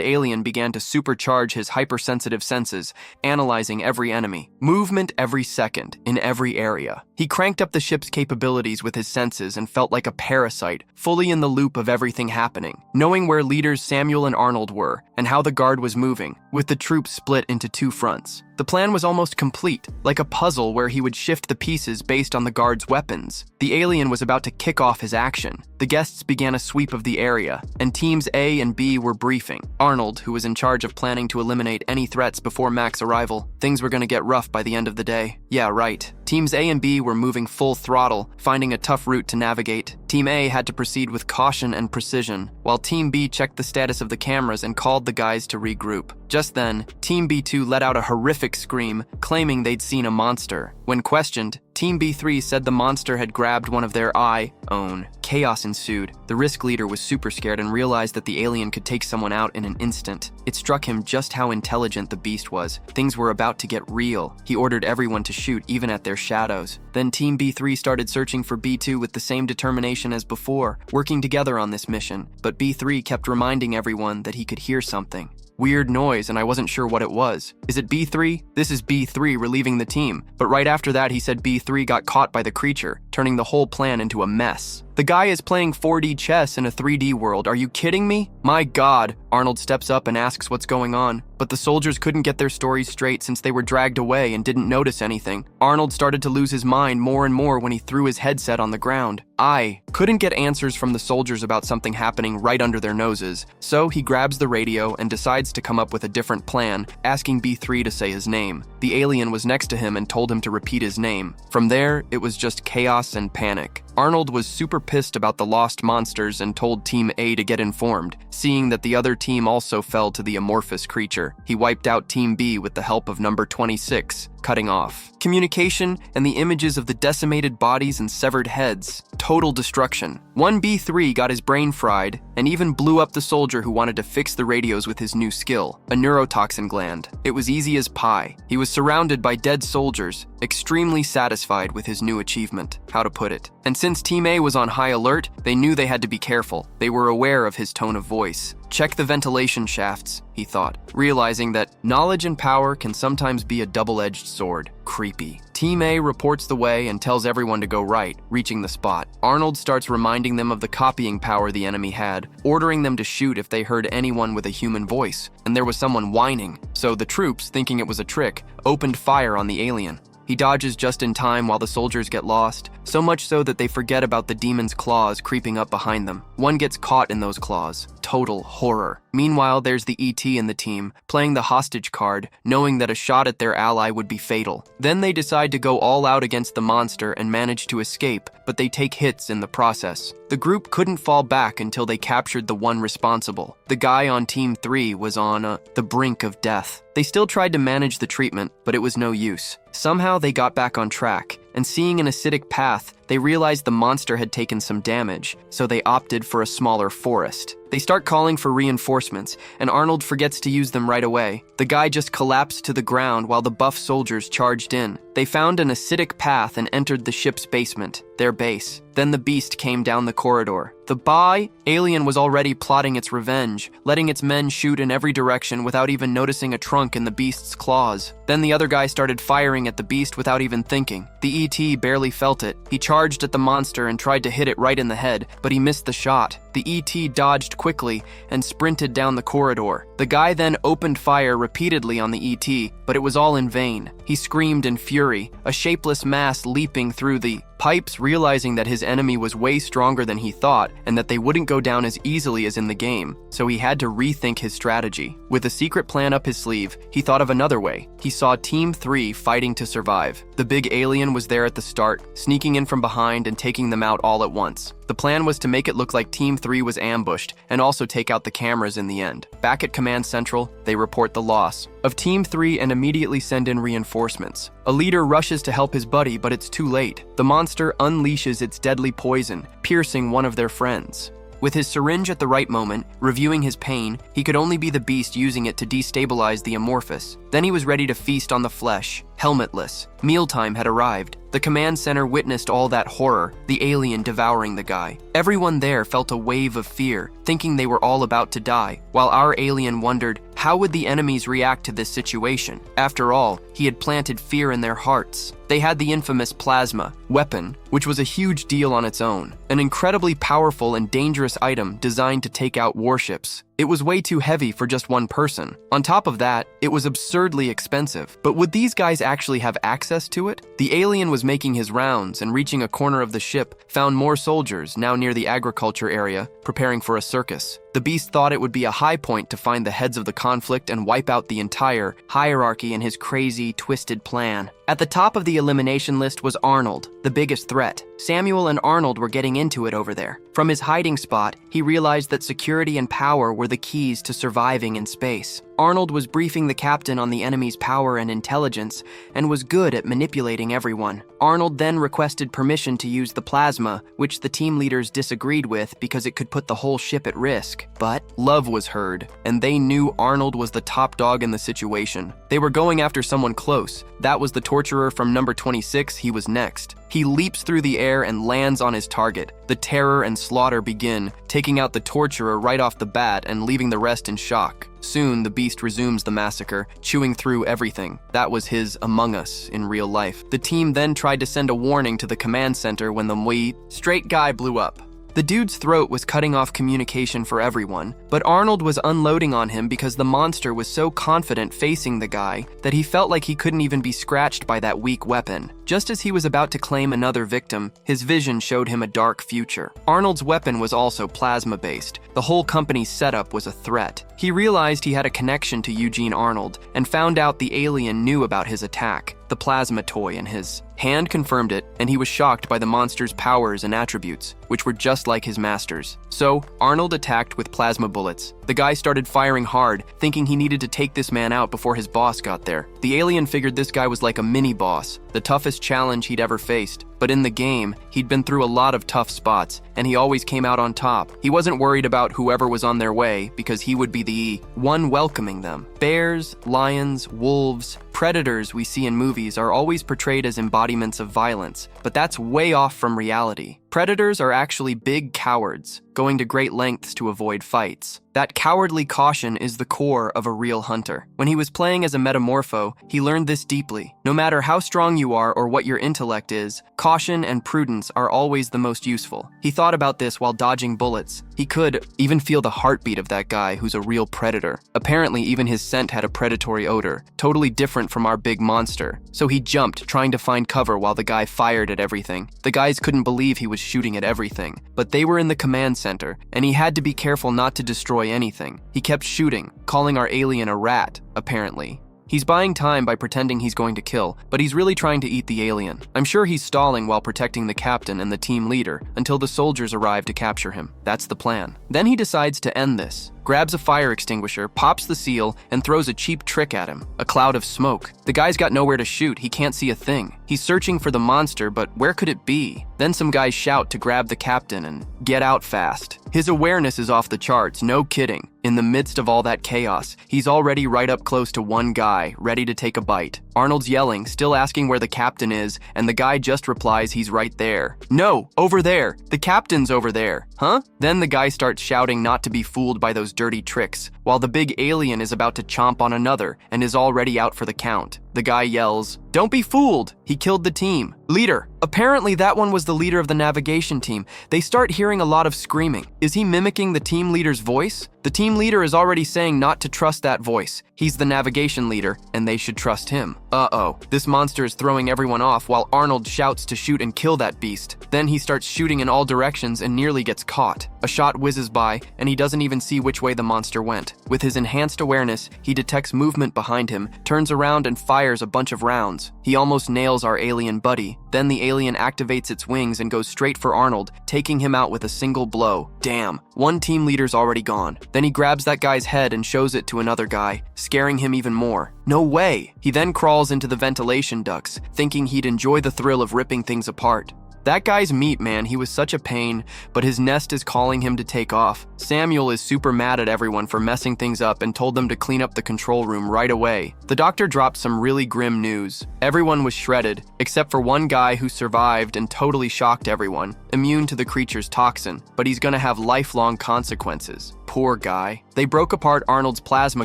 alien began to supercharge his hypersensitive senses, analyzing every enemy, movement every second, in every area. He cranked up the ship's capabilities with his senses and felt like a parasite, fully in the loop of everything happening, knowing where leaders Samuel and Arnold were and how the guard was moving, with the troops split into 2 fronts. The plan was almost complete, like a puzzle where he would shift the pieces based on the guard's weapons. The alien was about to kick off his action. The guests began a sweep of the area, and teams A and B were briefing. Arnold, who was in charge of planning to eliminate any threats before Mac's arrival, things were going to get rough by the end of the day. Yeah, right. Teams A and B were moving full throttle, finding a tough route to navigate. Team A had to proceed with caution and precision, while Team B checked the status of the cameras and called the guys to regroup. Just then, Team B2 let out a horrific scream, claiming they'd seen a monster. When questioned, Team B3 said the monster had grabbed one of their own. Chaos ensued. The risk leader was super scared and realized that the alien could take someone out in an instant. It struck him just how intelligent the beast was. Things were about to get real. He ordered everyone to shoot, even at their shadows. Then Team B3 started searching for B2 with the same determination as before, working together on this mission. But B3 kept reminding everyone that he could hear something. Weird noise, and I wasn't sure what it was. Is it B3? This is B3 relieving the team. But right after that, he said B3 got caught by the creature, turning the whole plan into a mess. The guy is playing 4D chess in a 3D world. Are you kidding me? My God. Arnold steps up and asks what's going on, but the soldiers couldn't get their stories straight since they were dragged away and didn't notice anything. Arnold started to lose his mind more and more when he threw his headset on the ground. I couldn't get answers from the soldiers about something happening right under their noses, so he grabs the radio and decides to come up with a different plan, asking B3 to say his name. The alien was next to him and told him to repeat his name. From there, it was just chaos and panic. Arnold was super pissed about the lost monsters and told Team A to get informed, seeing that the other team also fell to the amorphous creature. He wiped out Team B with the help of number 26, cutting off communication and the images of the decimated bodies and severed heads. Total destruction. 1B3 got his brain fried and even blew up the soldier who wanted to fix the radios with his new skill, a neurotoxin gland. It was easy as pie. He was surrounded by dead soldiers, extremely satisfied with his new achievement. How to put it? And since Team A was on high alert, they knew they had to be careful. They were aware of his tone of voice. Check the ventilation shafts, he thought, realizing that knowledge and power can sometimes be a double-edged sword. Creepy. Team A reports the way and tells everyone to go right, reaching the spot. Arnold starts reminding them of the copying power the enemy had, ordering them to shoot if they heard anyone with a human voice, and there was someone whining. So the troops, thinking it was a trick, opened fire on the alien. He dodges just in time while the soldiers get lost, so much so that they forget about the demon's claws creeping up behind them. One gets caught in those claws. Total horror. Meanwhile, there's the ET in the team, playing the hostage card, knowing that a shot at their ally would be fatal. Then they decide to go all out against the monster and manage to escape, but they take hits in the process. The group couldn't fall back until they captured the one responsible. The guy on Team 3 was on the brink of death. They still tried to manage the treatment, but it was no use. Somehow they got back on track, and seeing an acidic path, they realized the monster had taken some damage, so they opted for a smaller forest. They start calling for reinforcements, and Arnold forgets to use them right away. The guy just collapsed to the ground while the buff soldiers charged in. They found an acidic path and entered the ship's basement, their base. Then the beast came down the corridor. The alien was already plotting its revenge, letting its men shoot in every direction without even noticing a trunk in the beast's claws. Then the other guy started firing at the beast without even thinking. The ET barely felt it. He charged at the monster and tried to hit it right in the head, but he missed the shot. The ET dodged quickly and sprinted down the corridor. The guy then opened fire repeatedly on the ET, but it was all in vain. He screamed in fury, a shapeless mass leaping through the pipes, realizing that his enemy was way stronger than he thought and that they wouldn't go down as easily as in the game, so he had to rethink his strategy. With a secret plan up his sleeve, he thought of another way. He saw Team 3 fighting to survive. The big alien was there at the start, sneaking in from behind and taking them out all at once. The plan was to make it look like Team 3 was ambushed and also take out the cameras in the end. Back at Command Central, they report the loss of Team 3 and immediately send in reinforcements. A leader rushes to help his buddy, but it's too late. The monster unleashes its deadly poison, piercing one of their friends. With his syringe at the right moment, reviewing his pain, he could only be the beast using it to destabilize the amorphous. Then he was ready to feast on the flesh, helmetless. Mealtime had arrived. The command center witnessed all that horror, the alien devouring the guy. Everyone there felt a wave of fear, thinking they were all about to die, while our alien wondered, how would the enemies react to this situation? After all, he had planted fear in their hearts. They had the infamous plasma weapon, which was a huge deal on its own, an incredibly powerful and dangerous item designed to take out warships. It was way too heavy for just one person. On top of that, it was absurdly expensive. But would these guys actually have access to it? The alien was making his rounds and reaching a corner of the ship, found more soldiers, now near the agriculture area, preparing for a circus. The beast thought it would be a high point to find the heads of the conflict and wipe out the entire hierarchy in his crazy, twisted plan. At the top of the elimination list was Arnold, the biggest threat. Samuel and Arnold were getting into it over there. From his hiding spot, he realized that security and power were the keys to surviving in space. Arnold was briefing the captain on the enemy's power and intelligence, and was good at manipulating everyone. Arnold then requested permission to use the plasma, which the team leaders disagreed with because it could put the whole ship at risk. But love was heard, and they knew Arnold was the top dog in the situation. They were going after someone close. That was the torturer from number 26. He was next. He leaps through the air and lands on his target. The terror and slaughter begin, taking out the torturer right off the bat and leaving the rest in shock. Soon, the beast resumes the massacre, chewing through everything. That was his Among Us in real life. The team then tried to send a warning to the command center when the straight guy blew up. The dude's throat was cutting off communication for everyone, but Arnold was unloading on him because the monster was so confident facing the guy that he felt like he couldn't even be scratched by that weak weapon. Just as he was about to claim another victim, his vision showed him a dark future. Arnold's weapon was also plasma-based. The whole company's setup was a threat. He realized he had a connection to Eugene Arnold and found out the alien knew about his attack. The plasma toy in his hand confirmed it, and he was shocked by the monster's powers and attributes, which were just like his master's. So, Arnold attacked with plasma bullets. The guy started firing hard, thinking he needed to take this man out before his boss got there. The alien figured this guy was like a mini-boss, the toughest challenge he'd ever faced. But in the game, he'd been through a lot of tough spots, and he always came out on top. He wasn't worried about whoever was on their way, because he would be the one welcoming them. Bears, lions, wolves, predators we see in movies are always portrayed as embodiments of violence, but that's way off from reality. Predators are actually big cowards, going to great lengths to avoid fights. That cowardly caution is the core of a real hunter. When he was playing as a metamorpho, he learned this deeply. No matter how strong you are or what your intellect is, caution and prudence are always the most useful. He thought about this while dodging bullets. He could even feel the heartbeat of that guy who's a real predator. Apparently, even his scent had a predatory odor, totally different from our big monster. So he jumped, trying to find cover while the guy fired at everything. The guys couldn't believe he was shooting at everything, but they were in the command center, and he had to be careful not to destroy anything. He kept shooting, calling our alien a rat, apparently. He's buying time by pretending he's going to kill, but he's really trying to eat the alien. I'm sure he's stalling while protecting the captain and the team leader until the soldiers arrive to capture him. That's the plan. Then he decides to end this. grabs a fire extinguisher, pops the seal, and throws a cheap trick at him, a cloud of smoke. The guy's got nowhere to shoot, he can't see a thing. He's searching for the monster, but where could it be? Then some guys shout to grab the captain and get out fast. His awareness is off the charts, no kidding. In the midst of all that chaos, he's already right up close to one guy, ready to take a bite. Arnold's yelling, still asking where the captain is, and the guy just replies he's right there. No, over there. The captain's over there. Huh? Then the guy starts shouting not to be fooled by those dirty tricks, while the big alien is about to chomp on another and is already out for the count. The guy yells, "Don't be fooled! He killed the team. Leader." Apparently that one was the leader of the navigation team. They start hearing a lot of screaming. Is he mimicking the team leader's voice? The team leader is already saying not to trust that voice. He's the navigation leader, and they should trust him. Uh-oh. This monster is throwing everyone off while Arnold shouts to shoot and kill that beast. Then he starts shooting in all directions and nearly gets caught. A shot whizzes by, and he doesn't even see which way the monster went. With his enhanced awareness, he detects movement behind him, turns around and fires a bunch of rounds. He almost nails our alien buddy. Then the alien activates its wings and goes straight for Arnold, taking him out with a single blow. Damn, one team leader's already gone. Then he grabs that guy's head and shows it to another guy, scaring him even more. No way! He then crawls into the ventilation ducts, thinking he'd enjoy the thrill of ripping things apart. That guy's meat, man, he was such a pain, but his nest is calling him to take off. Samuel is super mad at everyone for messing things up and told them to clean up the control room right away. The doctor dropped some really grim news. Everyone was shredded, except for one guy who survived and totally shocked everyone, immune to the creature's toxin, but he's gonna have lifelong consequences. Poor guy. They broke apart Arnold's plasma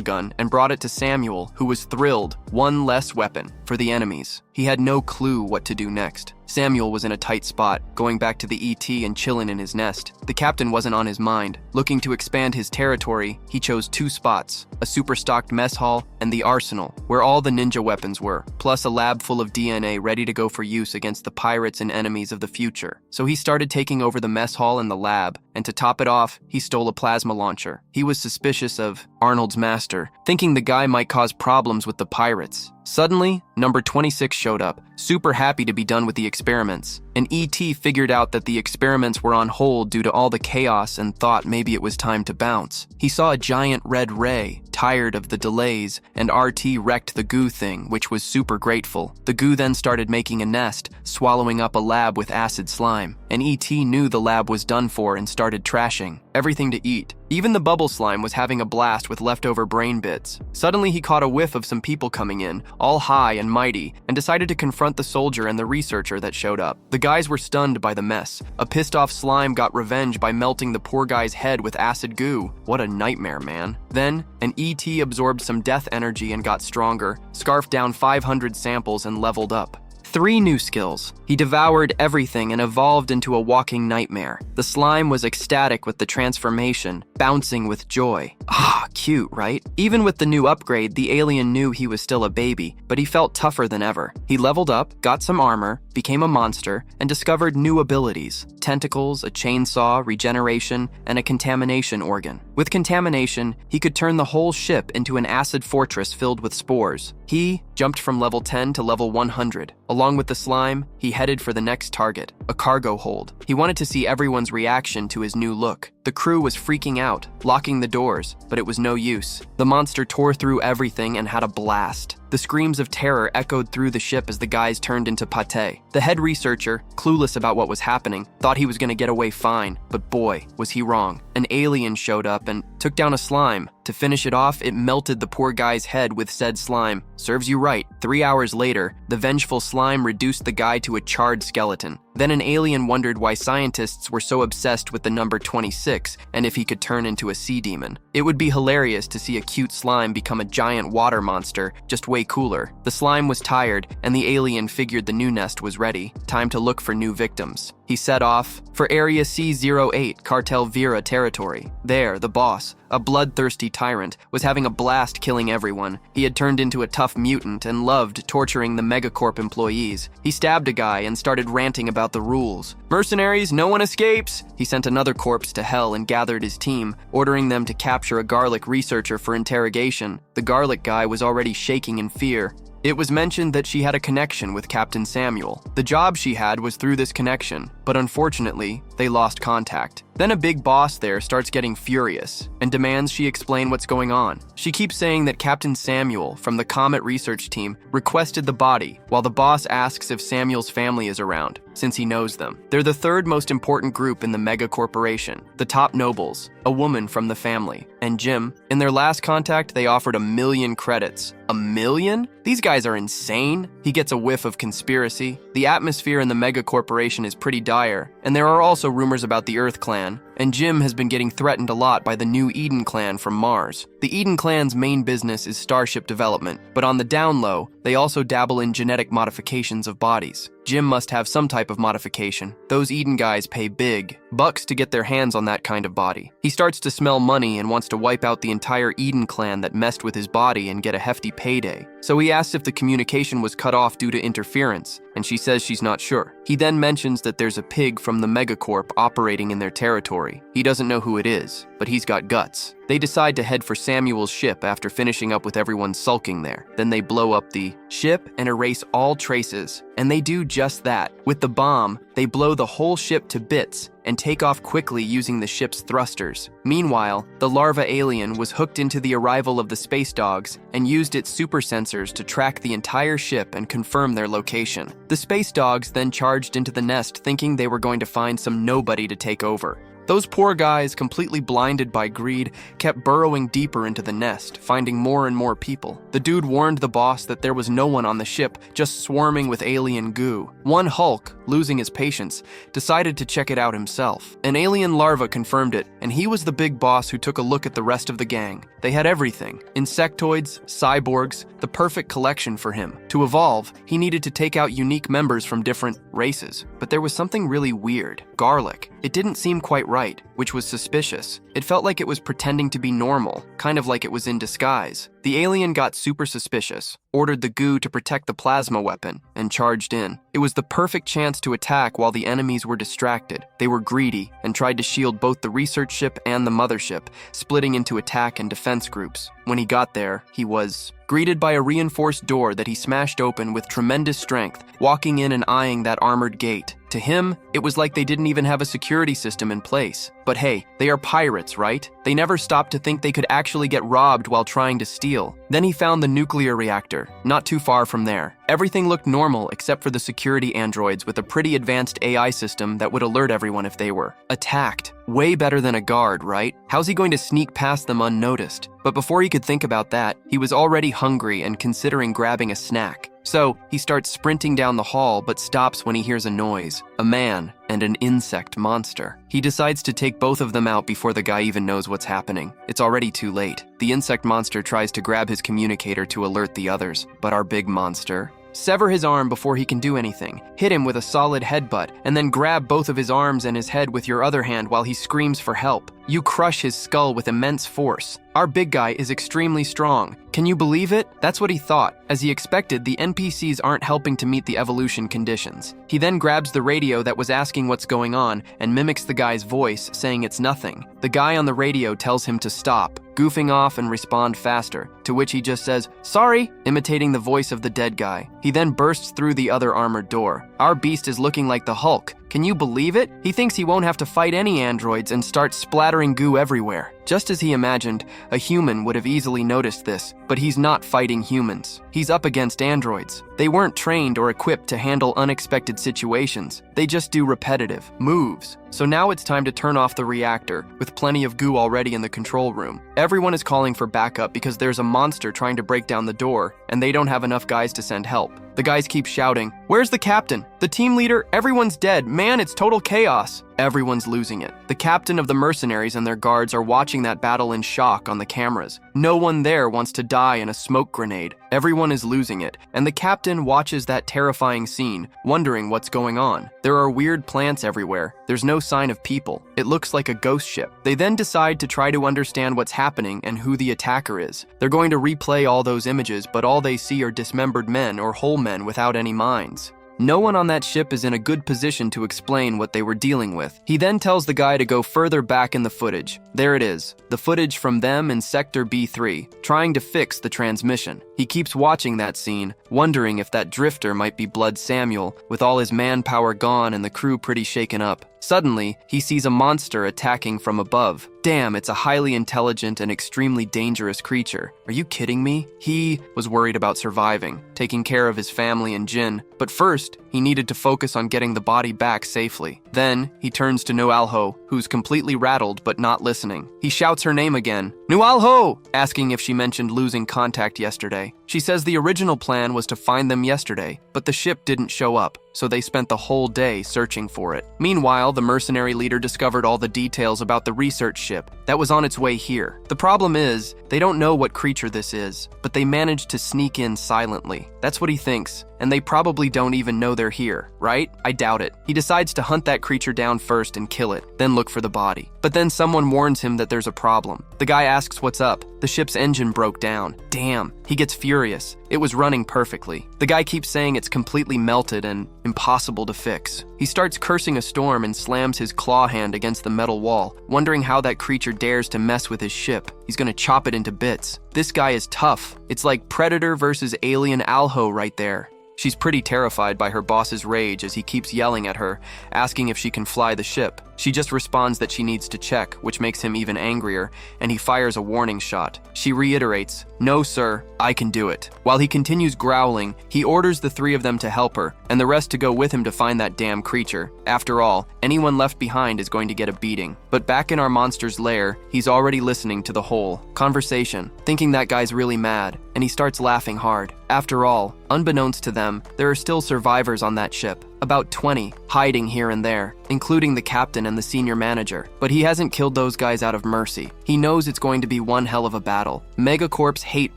gun and brought it to Samuel, who was thrilled. One less weapon for the enemies. He had no clue what to do next. Samuel was in a tight spot, going back to the ET and chillin' in his nest. The captain wasn't on his mind. Looking to expand his territory, he chose two spots, a super-stocked mess hall and the arsenal, where all the ninja weapons were, plus a lab full of DNA ready to go for use against the pirates and enemies of the future. So he started taking over the mess hall and the lab, and to top it off, he stole a plasma launcher. He was suspicious of Arnold's master, thinking the guy might cause problems with the pirates. Suddenly, number 26 showed up, super happy to be done with the experiments. An ET figured out that the experiments were on hold due to all the chaos and thought maybe it was time to bounce. He saw a giant red ray, tired of the delays, and RT wrecked the goo thing, which was super grateful. The goo then started making a nest, swallowing up a lab with acid slime. And ET knew the lab was done for and started trashing everything to eat. Even the bubble slime was having a blast with leftover brain bits. Suddenly he caught a whiff of some people coming in, all high and mighty, and decided to confront the soldier and the researcher that showed up. The guys were stunned by the mess. A pissed off slime got revenge by melting the poor guy's head with acid goo. What a nightmare, man. Then, an ET absorbed some death energy and got stronger, scarfed down 500 samples and leveled up. 3 new skills. He devoured everything and evolved into a walking nightmare. The slime was ecstatic with the transformation, bouncing with joy. Ah, cute, right? Even with the new upgrade, the alien knew he was still a baby, but he felt tougher than ever. He leveled up, got some armor, became a monster, and discovered new abilities. Tentacles, a chainsaw, regeneration, and a contamination organ. With contamination, he could turn the whole ship into an acid fortress filled with spores. He jumped from level 10 to level 100. Along with the slime, he headed for the next target, a cargo hold. He wanted to see everyone's reaction to his new look. The crew was freaking out, locking the doors, but it was no use. The monster tore through everything and had a blast. The screams of terror echoed through the ship as the guys turned into pate. The head researcher, clueless about what was happening, thought he was going to get away fine, but boy, was he wrong. An alien showed up and took down a slime. To finish it off, it melted the poor guy's head with said slime. Serves you right. 3 hours later, the vengeful slime reduced the guy to a charred skeleton. Then an alien wondered why scientists were so obsessed with the number 26 and if he could turn into a sea demon. It would be hilarious to see a cute slime become a giant water monster, just way cooler. The slime was tired, and the alien figured the new nest was ready. Time to look for new victims. He set off for Area C08 Cartel Vera territory. There, the boss, a bloodthirsty tyrant, was having a blast killing everyone. He had turned into a tough mutant and loved torturing the Megacorp employees. He stabbed a guy and started ranting about the rules. "Mercenaries, no one escapes!" He sent another corpse to hell and gathered his team, ordering them to capture a garlic researcher for interrogation. The garlic guy was already shaking in fear. It was mentioned that she had a connection with Captain Samuel. The job she had was through this connection, but unfortunately, they lost contact. Then a big boss there starts getting furious and demands she explain what's going on. She keeps saying that Captain Samuel from the Comet research team requested the body, while the boss asks if Samuel's family is around, since he knows them. They're the third most important group in the mega corporation, the top nobles, a woman from the family, and Jim. In their last contact, they offered 1,000,000 credits. 1,000,000? These guys are insane. He gets a whiff of conspiracy. The atmosphere in the mega corporation is pretty dire, and there are also rumors about the Earth Clan, and Jim has been getting threatened a lot by the new Eden Clan from Mars. The Eden Clan's main business is starship development, but on the down low, they also dabble in genetic modifications of bodies. Jim must have some type of modification. Those Eden guys pay big bucks to get their hands on that kind of body. He starts to smell money and wants to wipe out the entire Eden Clan that messed with his body and get a hefty payday. So he asks if the communication was cut off due to interference, and she says she's not sure. He then mentions that there's a pig from the Megacorp operating in their territory. He doesn't know who it is, but he's got guts. They decide to head for Samuel's ship after finishing up with everyone sulking there. Then they blow up the ship and erase all traces. And they do just that. With the bomb, they blow the whole ship to bits and take off quickly using the ship's thrusters. Meanwhile, the larva alien was hooked into the arrival of the space dogs and used its super sensors to track the entire ship and confirm their location. The space dogs then charged into the nest thinking they were going to find some nobody to take over. Those poor guys, completely blinded by greed, kept burrowing deeper into the nest, finding more and more people. The dude warned the boss that there was no one on the ship, just swarming with alien goo. One Hulk, losing his patience, decided to check it out himself. An alien larva confirmed it, and he was the big boss who took a look at the rest of the gang. They had everything: insectoids, cyborgs, the perfect collection for him. To evolve, he needed to take out unique members from different races. But there was something really weird. Garlic. It didn't seem quite right, which was suspicious. It felt like it was pretending to be normal, kind of like it was in disguise. The alien got super suspicious, ordered the goo to protect the plasma weapon, and charged in. It was the perfect chance to attack while the enemies were distracted. They were greedy and tried to shield both the research ship and the mothership, splitting into attack and defense groups. When he got there, he was greeted by a reinforced door that he smashed open with tremendous strength, walking in and eyeing that armored gate. To him, it was like they didn't even have a security system in place. But hey, they are pirates, right? They never stopped to think they could actually get robbed while trying to steal. Then he found the nuclear reactor, not too far from there. Everything looked normal except for the security androids with a pretty advanced AI system that would alert everyone if they were attacked. Way better than a guard, right? How's he going to sneak past them unnoticed? But before he could think about that, he was already hungry and considering grabbing a snack. So he starts sprinting down the hall but stops when he hears a noise, a man and an insect monster. He decides to take both of them out before the guy even knows what's happening. It's already too late. The insect monster tries to grab his communicator to alert the others, but our big monster sever his arm before he can do anything, hit him with a solid headbutt, and then grab both of his arms and his head with your other hand while he screams for help. You crush his skull with immense force. Our big guy is extremely strong. Can you believe it? That's what he thought. As he expected, the NPCs aren't helping to meet the evolution conditions. He then grabs the radio that was asking what's going on and mimics the guy's voice, saying it's nothing. The guy on the radio tells him to stop, goofing off and respond faster, to which he just says, "Sorry," imitating the voice of the dead guy. He then bursts through the other armored door. Our beast is looking like the Hulk. Can you believe it? He thinks he won't have to fight any androids and starts splattering goo everywhere. Just as he imagined, a human would have easily noticed this, but he's not fighting humans. He's up against androids. They weren't trained or equipped to handle unexpected situations. They just do repetitive moves. So now it's time to turn off the reactor, with plenty of goo already in the control room. Everyone is calling for backup because there's a monster trying to break down the door, and they don't have enough guys to send help. The guys keep shouting, "Where's the captain? The team leader? Everyone's dead. Man, it's total chaos." Everyone's losing it. The captain of the mercenaries and their guards are watching that battle in shock on the cameras. No one there wants to die in a smoke grenade. Everyone is losing it, and the captain watches that terrifying scene, wondering what's going on. There are weird plants everywhere. There's no sign of people. It looks like a ghost ship. They then decide to try to understand what's happening and who the attacker is. They're going to replay all those images, but all they see are dismembered men or whole men without any minds. No one on that ship is in a good position to explain what they were dealing with. He then tells the guy to go further back in the footage. There it is, the footage from them in Sector B3, trying to fix the transmission. He keeps watching that scene, wondering if that drifter might be Blood Samuel, with all his manpower gone and the crew pretty shaken up. Suddenly, he sees a monster attacking from above. Damn, it's a highly intelligent and extremely dangerous creature. Are you kidding me? He was worried about surviving, taking care of his family and Jin, but first, he needed to focus on getting the body back safely. Then, he turns to Nualho, who's completely rattled but not listening. He shouts her name again, Nualho, asking if she mentioned losing contact yesterday. She says the original plan was to find them yesterday, but the ship didn't show up, so they spent the whole day searching for it. Meanwhile, the mercenary leader discovered all the details about the research ship that was on its way here. The problem is, they don't know what creature this is, but they managed to sneak in silently. That's what he thinks, and they probably don't even know they're here, right? I doubt it. He decides to hunt that creature down first and kill it, then look for the body. But then someone warns him that there's a problem. The guy asks what's up. The ship's engine broke down. Damn, he gets furious. It was running perfectly. The guy keeps saying it's completely melted and impossible to fix. He starts cursing a storm and slams his claw hand against the metal wall, wondering how that creature dares to mess with his ship. He's gonna chop it into bits. This guy is tough. It's like Predator versus Alien Alho right there. She's pretty terrified by her boss's rage as he keeps yelling at her, asking if she can fly the ship. She just responds that she needs to check, which makes him even angrier, and he fires a warning shot. She reiterates, "No, sir, I can do it." While he continues growling, he orders the three of them to help her, and the rest to go with him to find that damn creature. After all, anyone left behind is going to get a beating. But back in our monster's lair, he's already listening to the whole conversation, thinking that guy's really mad, and he starts laughing hard. After all, unbeknownst to them, there are still survivors on that ship. About 20, hiding here and there, including the captain and the senior manager. But he hasn't killed those guys out of mercy. He knows it's going to be one hell of a battle. Megacorps hate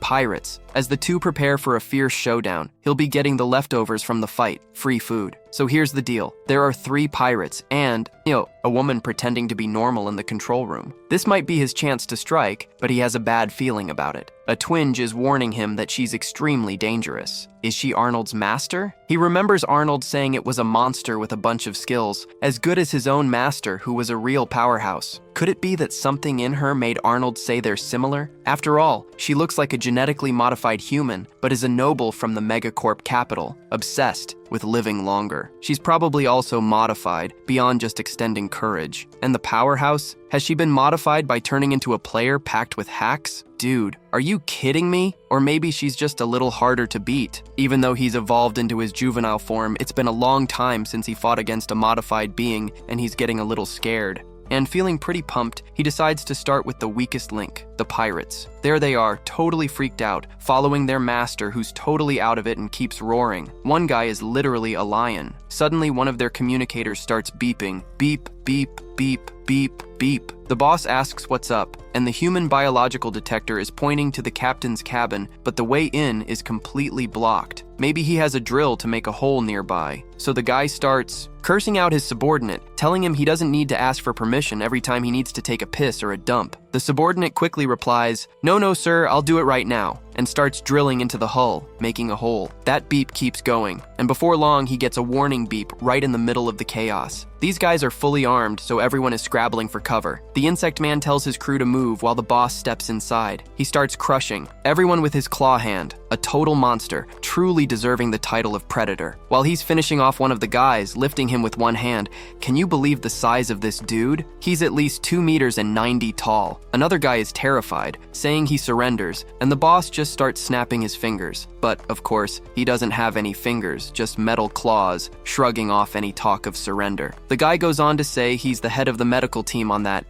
pirates. As the two prepare for a fierce showdown, he'll be getting the leftovers from the fight, free food. So here's the deal. There are 3 pirates and, a woman pretending to be normal in the control room. This might be his chance to strike, but he has a bad feeling about it. A twinge is warning him that she's extremely dangerous. Is she Arnold's master? He remembers Arnold saying it was a monster with a bunch of skills, as good as his own master who was a real powerhouse. Could it be that something in her made Arnold say they're similar? After all, she looks like a genetically modified human, but is a noble from the megacorp capital, obsessed with living longer. She's probably also modified, beyond just extending courage. And the powerhouse? Has she been modified by turning into a player packed with hacks? Dude, are you kidding me? Or maybe she's just a little harder to beat. Even though he's evolved into his juvenile form, it's been a long time since he fought against a modified being, and he's getting a little scared. And feeling pretty pumped, he decides to start with the weakest link, the pirates. There they are, totally freaked out, following their master who's totally out of it and keeps roaring. One guy is literally a lion. Suddenly, one of their communicators starts beeping. Beep, beep, beep, beep, beep. The boss asks what's up, and the human biological detector is pointing to the captain's cabin, but the way in is completely blocked. Maybe he has a drill to make a hole nearby. So the guy starts cursing out his subordinate, telling him he doesn't need to ask for permission every time he needs to take a piss or a dump. The subordinate quickly replies, "No, sir, I'll do it right now," and starts drilling into the hull, making a hole. That beep keeps going, and before long he gets a warning beep right in the middle of the chaos. These guys are fully armed, so everyone is scrabbling for cover. The insect man tells his crew to move while the boss steps inside. He starts crushing everyone with his claw hand, a total monster, truly deserving the title of Predator. While he's finishing off one of the guys, lifting him with one hand, can you believe the size of this dude? He's at least 2 meters and 90 tall. Another guy is terrified, saying he surrenders, and the boss just starts snapping his fingers. But, of course, he doesn't have any fingers, just metal claws, shrugging off any talk of surrender. The guy goes on to say he's the head of the medical team on that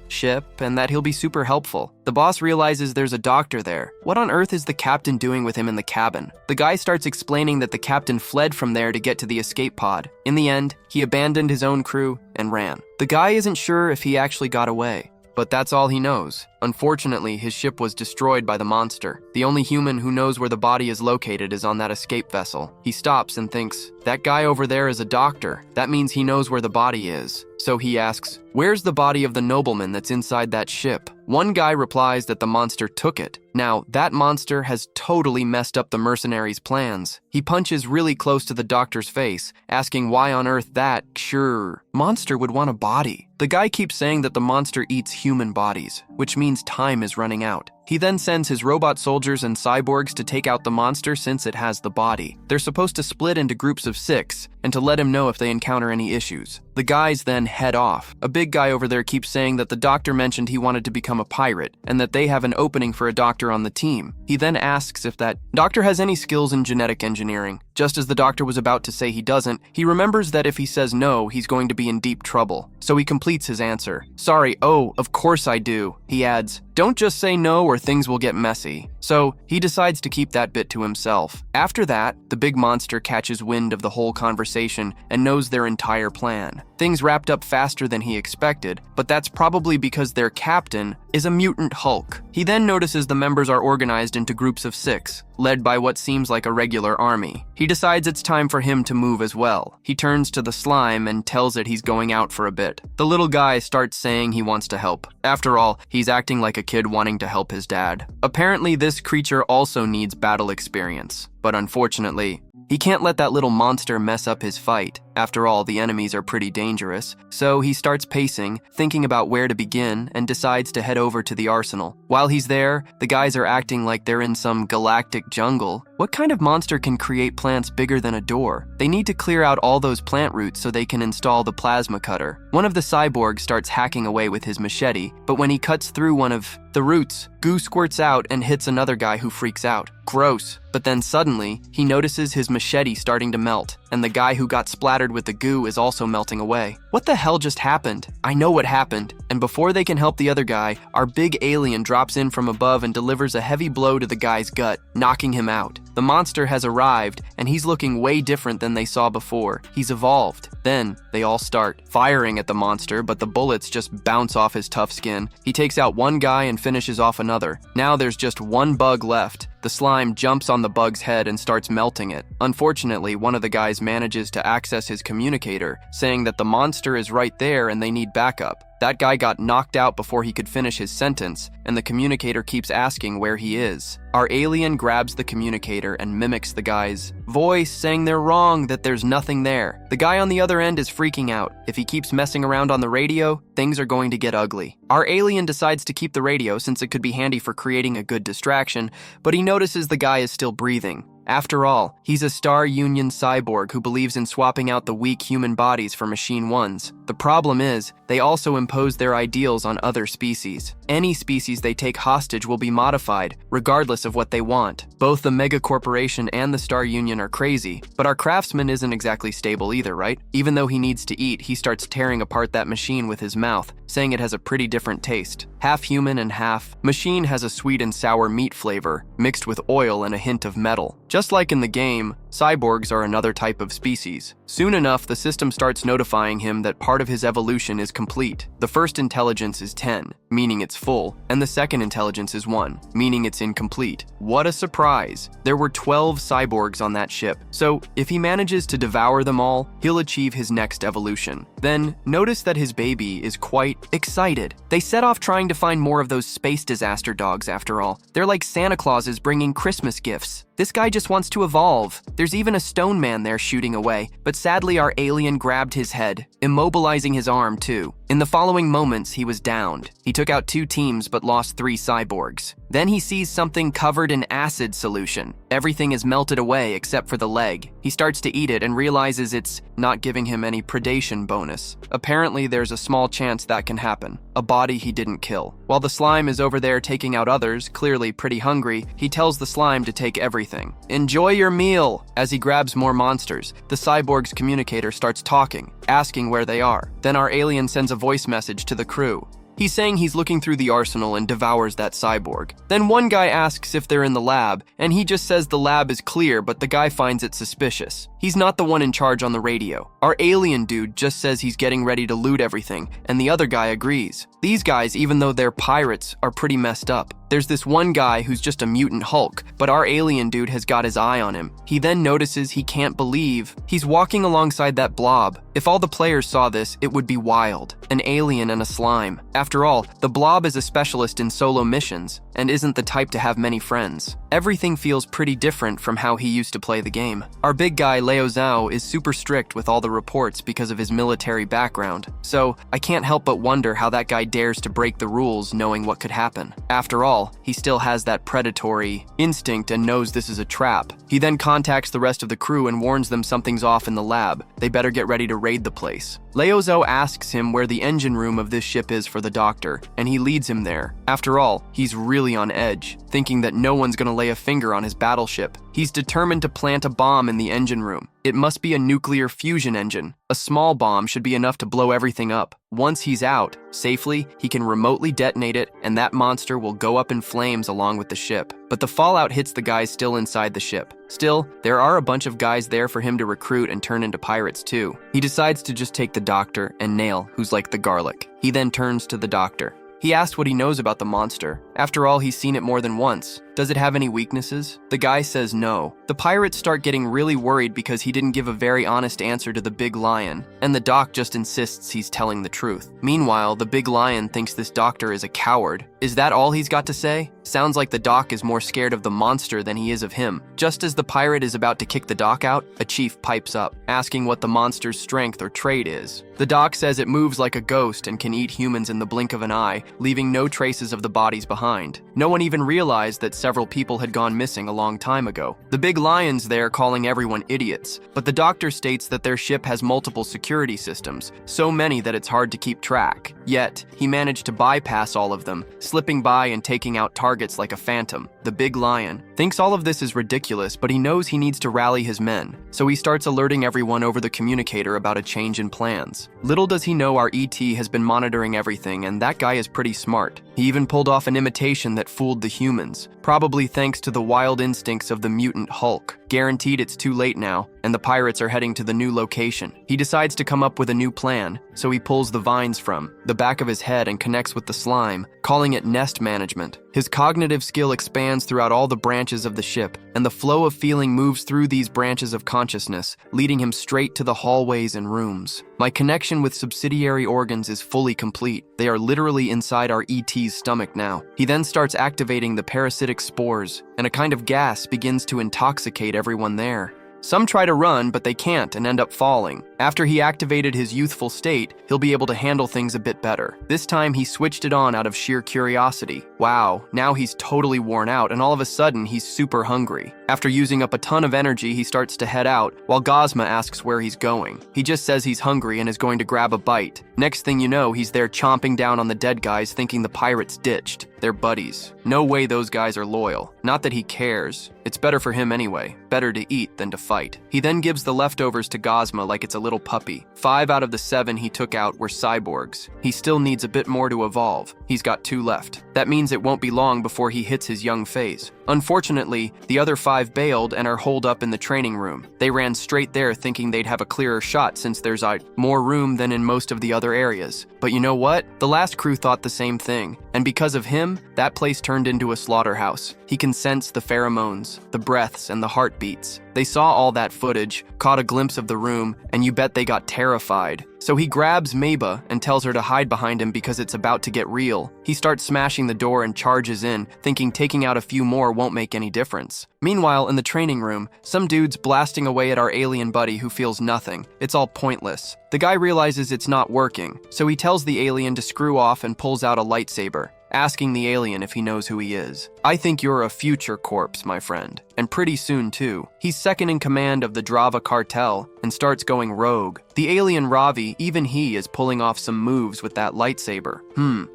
ship, and that he'll be super helpful. The boss realizes there's a doctor there. What on earth is the captain doing with him in the cabin? The guy starts explaining that the captain fled from there to get to the escape pod. In the end, he abandoned his own crew and ran. The guy isn't sure if he actually got away, but that's all he knows. Unfortunately, his ship was destroyed by the monster. The only human who knows where the body is located is on that escape vessel. He stops and thinks, that guy over there is a doctor. That means he knows where the body is. So he asks, "Where's the body of the nobleman that's inside that ship?" One guy replies that the monster took it. Now, that monster has totally messed up the mercenaries' plans. He punches really close to the doctor's face, asking why on earth that, sure, monster would want a body. The guy keeps saying that the monster eats human bodies, which means time is running out. He then sends his robot soldiers and cyborgs to take out the monster since it has the body. They're supposed to split into groups of 6 and to let him know if they encounter any issues. The guys then head off. A big guy over there keeps saying that the doctor mentioned he wanted to become a pirate and that they have an opening for a doctor on the team. He then asks if that doctor has any skills in genetic engineering. Just as the doctor was about to say he doesn't, he remembers that if he says no, he's going to be in deep trouble. So he completes his answer. "Sorry, oh, of course I do." He adds, "Don't just say no or things will get messy." So he decides to keep that bit to himself. After that, the big monster catches wind of the whole conversation and knows their entire plan. Things wrapped up faster than he expected, but that's probably because their captain is a mutant Hulk. He then notices the members are organized into groups of 6, led by what seems like a regular army. He decides it's time for him to move as well. He turns to the slime and tells it he's going out for a bit. The little guy starts saying he wants to help. After all, he's acting like a kid wanting to help his dad. Apparently, this creature also needs battle experience, but unfortunately, he can't let that little monster mess up his fight. After all, the enemies are pretty dangerous, so he starts pacing, thinking about where to begin, and decides to head over to the arsenal. While he's there, the guys are acting like they're in some galactic jungle. What kind of monster can create plants bigger than a door? They need to clear out all those plant roots so they can install the plasma cutter. One of the cyborgs starts hacking away with his machete, but when he cuts through one of the roots, goo squirts out and hits another guy who freaks out. Gross. But then suddenly, he notices his machete starting to melt, and the guy who got splattered with the goo is also melting away. What the hell just happened? I know what happened. And before they can help the other guy, our big alien drops in from above and delivers a heavy blow to the guy's gut, knocking him out. The monster has arrived, and he's looking way different than they saw before. He's evolved. Then, they all start firing at the monster, but the bullets just bounce off his tough skin. He takes out one guy and finishes off another. Now there's just one bug left. The slime jumps on the bug's head and starts melting it. Unfortunately, one of the guys manages to access his communicator, saying that the monster is right there and they need backup. That guy got knocked out before he could finish his sentence, and the communicator keeps asking where he is. Our alien grabs the communicator and mimics the guy's voice, saying they're wrong, that there's nothing there. The guy on the other end is freaking out. If he keeps messing around on the radio, things are going to get ugly. Our alien decides to keep the radio since it could be handy for creating a good distraction, but he notices the guy is still breathing. After all, he's a Star Union cyborg who believes in swapping out the weak human bodies for machine ones. The problem is, they also impose their ideals on other species. Any species they take hostage will be modified, regardless of what they want. Both the mega corporation and the Star Union are crazy, but our craftsman isn't exactly stable either, right? Even though he needs to eat, he starts tearing apart that machine with his mouth, saying it has a pretty different taste. Half human and half machine has a sweet and sour meat flavor, mixed with oil and a hint of metal. Just like in the game, cyborgs are another type of species. Soon enough, the system starts notifying him that part of his evolution is complete. The first intelligence is 10, meaning it's full, and the second intelligence is 1, meaning it's incomplete. What a surprise! There were 12 cyborgs on that ship, so if he manages to devour them all, he'll achieve his next evolution. Then, notice that his baby is quite excited. They set off trying to find more of those space disaster dogs after all. They're like Santa Clauses bringing Christmas gifts. This guy just wants to evolve. There's even a stone man there shooting away, but sadly our alien grabbed his head, immobilizing his arm too. In the following moments, he was downed. He took out 2 teams but lost 3 cyborgs. Then he sees something covered in acid solution. Everything is melted away except for the leg. He starts to eat it and realizes it's not giving him any predation bonus. Apparently, there's a small chance that can happen. A body he didn't kill. While the slime is over there taking out others, clearly pretty hungry, he tells the slime to take everything. Enjoy your meal! As he grabs more monsters, the cyborg's communicator starts talking, asking where they are. Then our alien sends a voice message to the crew. He's saying he's looking through the arsenal and devours that cyborg. Then one guy asks if they're in the lab, and he just says the lab is clear, but the guy finds it suspicious. He's not the one in charge on the radio. Our alien dude just says he's getting ready to loot everything, and the other guy agrees. These guys, even though they're pirates, are pretty messed up. There's this one guy who's just a mutant Hulk, but our alien dude has got his eye on him. He then notices he can't believe he's walking alongside that blob. If all the players saw this, it would be wild. An alien and a slime. After all, the blob is a specialist in solo missions, and isn't the type to have many friends. Everything feels pretty different from how he used to play the game. Our big guy, Leo Zhao, is super strict with all the reports because of his military background, so I can't help but wonder how that guy dares to break the rules knowing what could happen. After all, he still has that predatory instinct and knows this is a trap. He then contacts the rest of the crew and warns them something's off in the lab. They better get ready to raid the place. Leo Zhao asks him where the engine room of this ship is for the doctor, and he leads him there. After all, he's really on edge, thinking that no one's gonna lay a finger on his battleship. He's determined to plant a bomb in the engine room. It must be a nuclear fusion engine. A small bomb should be enough to blow everything up. Once he's out, safely, he can remotely detonate it, and that monster will go up in flames along with the ship. But the fallout hits the guys still inside the ship. Still, there are a bunch of guys there for him to recruit and turn into pirates too. He decides to just take the doctor and Nail, who's like the garlic. He then turns to the doctor. He asked what he knows about the monster. After all, he's seen it more than once. Does it have any weaknesses? The guy says no. The pirates start getting really worried because he didn't give a very honest answer to the big lion, and the doc just insists he's telling the truth. Meanwhile, the big lion thinks this doctor is a coward. Is that all he's got to say? Sounds like the doc is more scared of the monster than he is of him. Just as the pirate is about to kick the doc out, a chief pipes up, asking what the monster's strength or trait is. The doc says it moves like a ghost and can eat humans in the blink of an eye, leaving no traces of the bodies behind. No one even realized that several people had gone missing a long time ago. The big lion's there calling everyone idiots, but the doctor states that their ship has multiple security systems, so many that it's hard to keep track. Yet, he managed to bypass all of them, slipping by and taking out targets like a phantom. The big lion thinks all of this is ridiculous, but he knows he needs to rally his men, so he starts alerting everyone over the communicator about a change in plans. Little does he know our ET has been monitoring everything, and that guy is pretty smart. He even pulled off an imitation that fooled the humans, probably thanks to the wild instincts of the mutant Hulk. Guaranteed it's too late now, and the pirates are heading to the new location. He decides to come up with a new plan, so he pulls the vines from the back of his head and connects with the slime, calling it nest management. His cognitive skill expands throughout all the branches of the ship, and the flow of feeling moves through these branches of consciousness, leading him straight to the hallways and rooms. My connection with subsidiary organs is fully complete. They are literally inside our ET's stomach now. He then starts activating the parasitic spores, and a kind of gas begins to intoxicate everyone there. Some try to run, but they can't and end up falling. After he activated his youthful state, he'll be able to handle things a bit better. This time, he switched it on out of sheer curiosity. Wow, now he's totally worn out, and all of a sudden, he's super hungry. After using up a ton of energy, he starts to head out, while Gozma asks where he's going. He just says he's hungry and is going to grab a bite. Next thing you know, he's there chomping down on the dead guys, thinking the pirates ditched. They're buddies. No way those guys are loyal. Not that he cares. It's better for him anyway. Better to eat than to fight. He then gives the leftovers to Gozma like it's a little puppy. 5 out of the 7 he took out were cyborgs. He still needs a bit more to evolve. He's got 2 left. That means it won't be long before he hits his young phase. Unfortunately, the other 5 bailed and are holed up in the training room. They ran straight there thinking they'd have a clearer shot since there's more room than in most of the other areas. But you know what? The last crew thought the same thing, and because of him, that place turned into a slaughterhouse. He can sense the pheromones, the breaths, and the heartbeats. They saw all that footage, caught a glimpse of the room, and you bet they got terrified. So he grabs Maba and tells her to hide behind him because it's about to get real. He starts smashing the door and charges in, thinking taking out a few more won't make any difference. Meanwhile, in the training room, some dude's blasting away at our alien buddy who feels nothing. It's all pointless. The guy realizes it's not working, so he tells the alien to screw off and pulls out a lightsaber, asking the alien if he knows who he is. I think you're a future corpse, my friend. And pretty soon, too. He's second in command of the Drava cartel and starts going rogue. The alien Ravi, even he, is pulling off some moves with that lightsaber.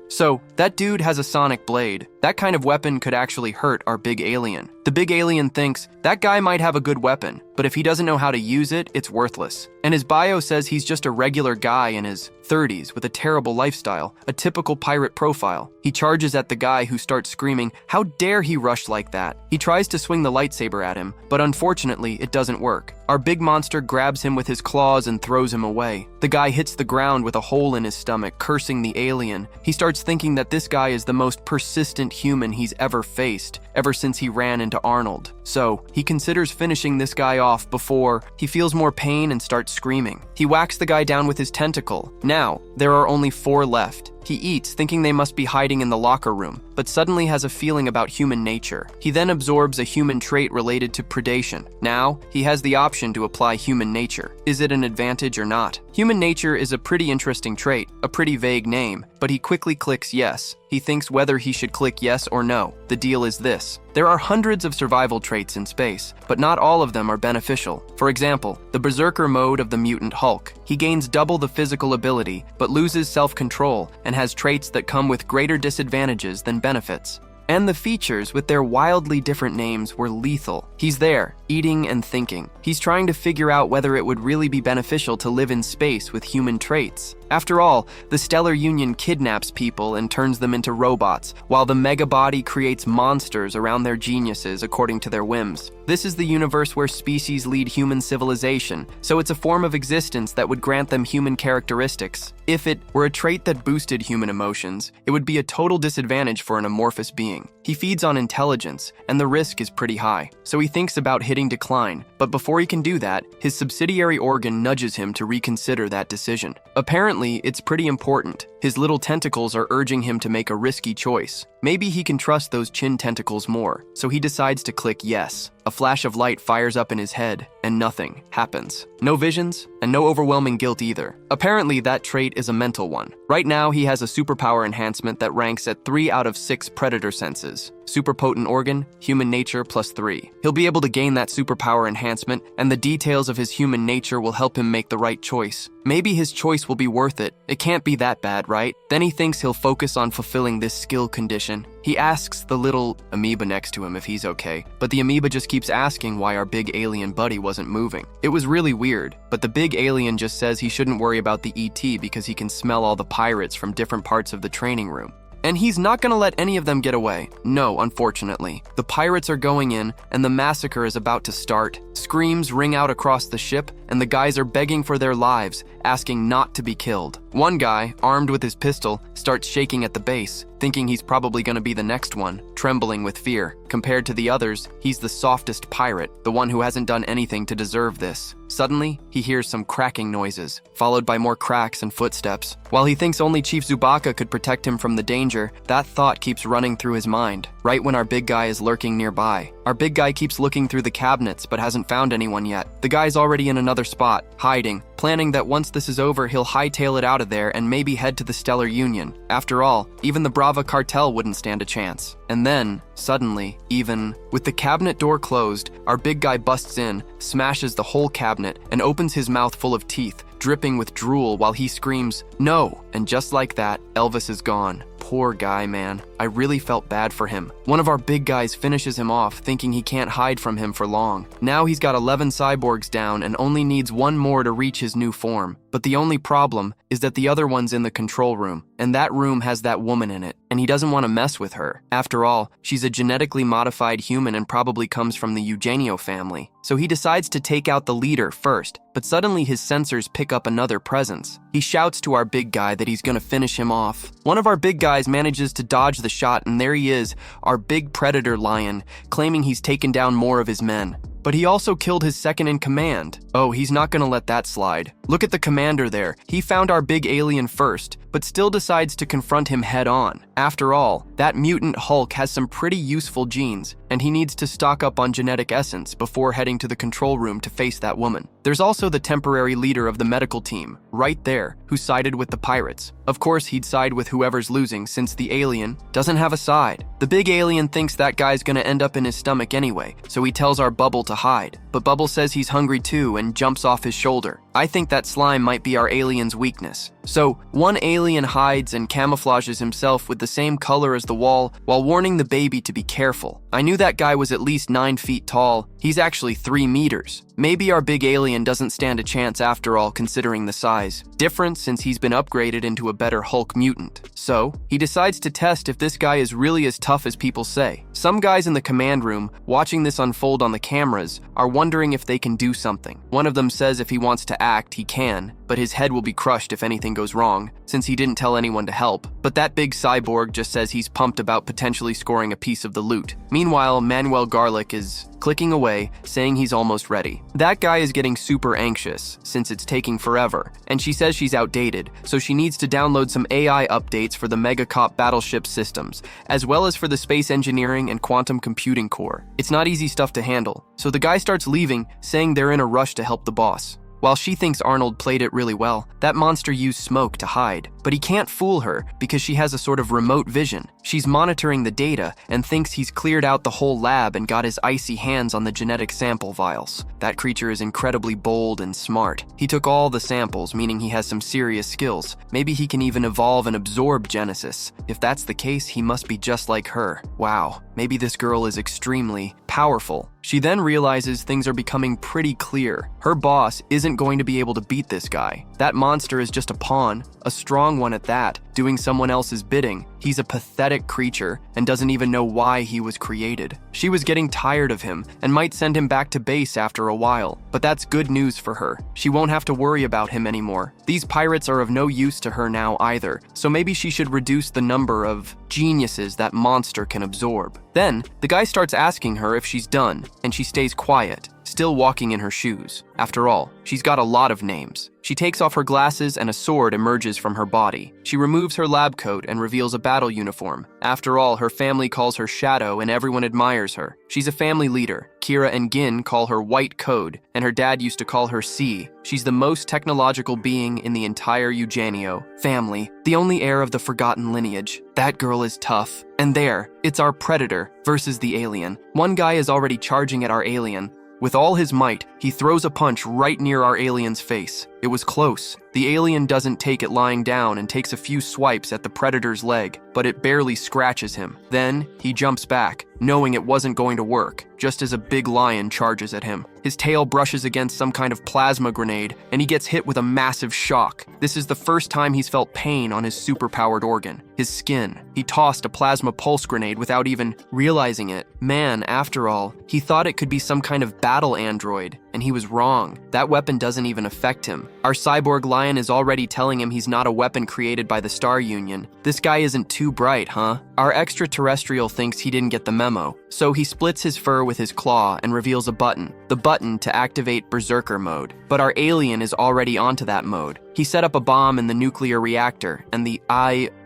So, that dude has a sonic blade. That kind of weapon could actually hurt our big alien. The big alien thinks that guy might have a good weapon, but if he doesn't know how to use it, it's worthless. And his bio says he's just a regular guy in his 30s with a terrible lifestyle, a typical pirate profile. He charges at the guy who starts screaming, "How dare he rush like that?" He tries to swing the lightsaber at him, but unfortunately, it doesn't work. Our big monster grabs him with his claws and throws him away. The guy hits the ground with a hole in his stomach, cursing the alien. He starts thinking that this guy is the most persistent human he's ever faced, ever since he ran into Arnold. So, he considers finishing this guy off before he feels more pain and starts screaming. He whacks the guy down with his tentacle. Now, there are only 4 left. He eats, thinking they must be hiding in the locker room, but suddenly has a feeling about human nature. He then absorbs a human trait related to predation. Now, he has the option to apply human nature. Is it an advantage or not? Human nature is a pretty interesting trait, a pretty vague name, but he quickly clicks yes. He thinks whether he should click yes or no. The deal is this. There are hundreds of survival traits in space, but not all of them are beneficial. For example, the berserker mode of the mutant Hulk. He gains double the physical ability, but loses self-control and has traits that come with greater disadvantages than benefits. And the features, with their wildly different names, were lethal. He's there, eating and thinking. He's trying to figure out whether it would really be beneficial to live in space with human traits. After all, the Stellar Union kidnaps people and turns them into robots, while the Mega Body creates monsters around their geniuses according to their whims. This is the universe where species lead human civilization, so it's a form of existence that would grant them human characteristics. If it were a trait that boosted human emotions, it would be a total disadvantage for an amorphous being. He feeds on intelligence, and the risk is pretty high, so he thinks about hitting decline, but before he can do that, his subsidiary organ nudges him to reconsider that decision. Apparently, it's pretty important. His little tentacles are urging him to make a risky choice. Maybe he can trust those chin tentacles more, so he decides to click yes. A flash of light fires up in his head, and nothing happens. No visions, and no overwhelming guilt either. Apparently, that trait is a mental one. Right now, he has a superpower enhancement that ranks at 3 out of 6 predator senses. Super potent organ, human nature plus 3. He'll be able to gain that superpower enhancement, and the details of his human nature will help him make the right choice. Maybe his choice will be worth it. It can't be that bad, right? Then he thinks he'll focus on fulfilling this skill condition. He asks the little amoeba next to him if he's okay, but the amoeba just keeps asking why our big alien buddy wasn't moving. It was really weird, but the big alien just says he shouldn't worry about the ET because he can smell all the pirates from different parts of the training room. And he's not gonna let any of them get away. No, unfortunately. The pirates are going in, and the massacre is about to start. Screams ring out across the ship, and the guys are begging for their lives, asking not to be killed. One guy, armed with his pistol, starts shaking at the base, thinking he's probably gonna be the next one, trembling with fear. Compared to the others, he's the softest pirate, the one who hasn't done anything to deserve this. Suddenly, he hears some cracking noises, followed by more cracks and footsteps. While he thinks only Chief Zubaka could protect him from the danger, that thought keeps running through his mind, right when our big guy is lurking nearby. Our big guy keeps looking through the cabinets, but hasn't found anyone yet. The guy's already in another spot, hiding, planning that once this is over, he'll hightail it out of there and maybe head to the Stellar Union. After all, even the Brava cartel wouldn't stand a chance. And then, suddenly, even with the cabinet door closed, our big guy busts in, smashes the whole cabinet, and opens his mouth full of teeth, dripping with drool while he screams, "No!" And just like that, Elvis is gone. Poor guy, man. I really felt bad for him. One of our big guys finishes him off, thinking he can't hide from him for long. Now he's got 11 cyborgs down and only needs one more to reach his new form. But the only problem is that the other one's in the control room, and that room has that woman in it, and he doesn't want to mess with her. After all, she's a genetically modified human and probably comes from the Eugenio family. So he decides to take out the leader first, but suddenly his sensors pick up another presence. He shouts to our big guy that he's gonna finish him off. One of our big guys manages to dodge the shot, and there he is, our big predator lion, claiming he's taken down more of his men. But he also killed his second in command. Oh, he's not gonna let that slide. Look at the commander there. He found our big alien first, but still decides to confront him head on. After all, that mutant Hulk has some pretty useful genes, and he needs to stock up on genetic essence before heading to the control room to face that woman. There's also the temporary leader of the medical team, right there, who sided with the pirates. Of course, he'd side with whoever's losing since the alien doesn't have a side. The big alien thinks that guy's gonna end up in his stomach anyway, so he tells our Bubble to hide. But Bubble says he's hungry too and jumps off his shoulder. I think that slime might be our alien's weakness. So, one alien hides and camouflages himself with the same color as the wall while warning the baby to be careful. I knew that guy was at least 9 feet tall. He's actually 3 meters. maybe our big alien doesn't stand a chance after all considering the size. Different since he's been upgraded into a better Hulk mutant. So, he decides to test if this guy is really as tough as people say. Some guys in the command room, watching this unfold on the cameras, are wondering if they can do something. One of them says if he wants to act, he can, but his head will be crushed if anything goes wrong, since he didn't tell anyone to help. But that big cyborg just says he's pumped about potentially scoring a piece of the loot. Meanwhile, Manuel Garlic is clicking away, saying he's almost ready. That guy is getting super anxious, since it's taking forever, and she says she's outdated, so she needs to download some AI updates for the Megacop battleship systems, as well as for the space engineering and quantum computing core. It's not easy stuff to handle, so the guy starts leaving, saying they're in a rush to help the boss. While she thinks Arnold played it really well, that monster used smoke to hide. But he can't fool her because she has a sort of remote vision. She's monitoring the data and thinks he's cleared out the whole lab and got his icy hands on the genetic sample vials. That creature is incredibly bold and smart. He took all the samples, meaning he has some serious skills. Maybe he can even evolve and absorb Genesis. If that's the case, he must be just like her. Wow, maybe this girl is extremely powerful. She then realizes things are becoming pretty clear. Her boss isn't going to be able to beat this guy. That monster is just a pawn, a strong one at that, doing someone else's bidding. He's a pathetic creature and doesn't even know why he was created. She was getting tired of him and might send him back to base after a while, but that's good news for her. She won't have to worry about him anymore. These pirates are of no use to her now either, so maybe she should reduce the number of geniuses that monster can absorb. Then, the guy starts asking her if she's done, and she stays quiet, still walking in her shoes. After all, she's got a lot of names. She takes off her glasses and a sword emerges from her body. She removes her lab coat and reveals a battle uniform. After all, her family calls her Shadow and everyone admires her. She's a family leader. Kira and Gin call her White Code, and her dad used to call her C. She's the most technological being in the entire Eugenio family, the only heir of the forgotten lineage. That girl is tough. And there, it's our predator versus the alien. One guy is already charging at our alien. With all his might, he throws a punch right near our alien's face. It was close. The alien doesn't take it lying down and takes a few swipes at the predator's leg, but it barely scratches him. Then, he jumps back, knowing it wasn't going to work, just as a big lion charges at him. His tail brushes against some kind of plasma grenade, and he gets hit with a massive shock. This is the first time he's felt pain on his superpowered organ, his skin. He tossed a plasma pulse grenade without even realizing it. Man, after all, he thought it could be some kind of battle android, and he was wrong. That weapon doesn't even affect him. Our cyborg lion is already telling him he's not a weapon created by the Star Union. This guy isn't too bright, huh? Our extraterrestrial thinks he didn't get the memo, so he splits his fur with his claw and reveals a button. The button to activate Berserker mode. But our alien is already onto that mode. He set up a bomb in the nuclear reactor, and the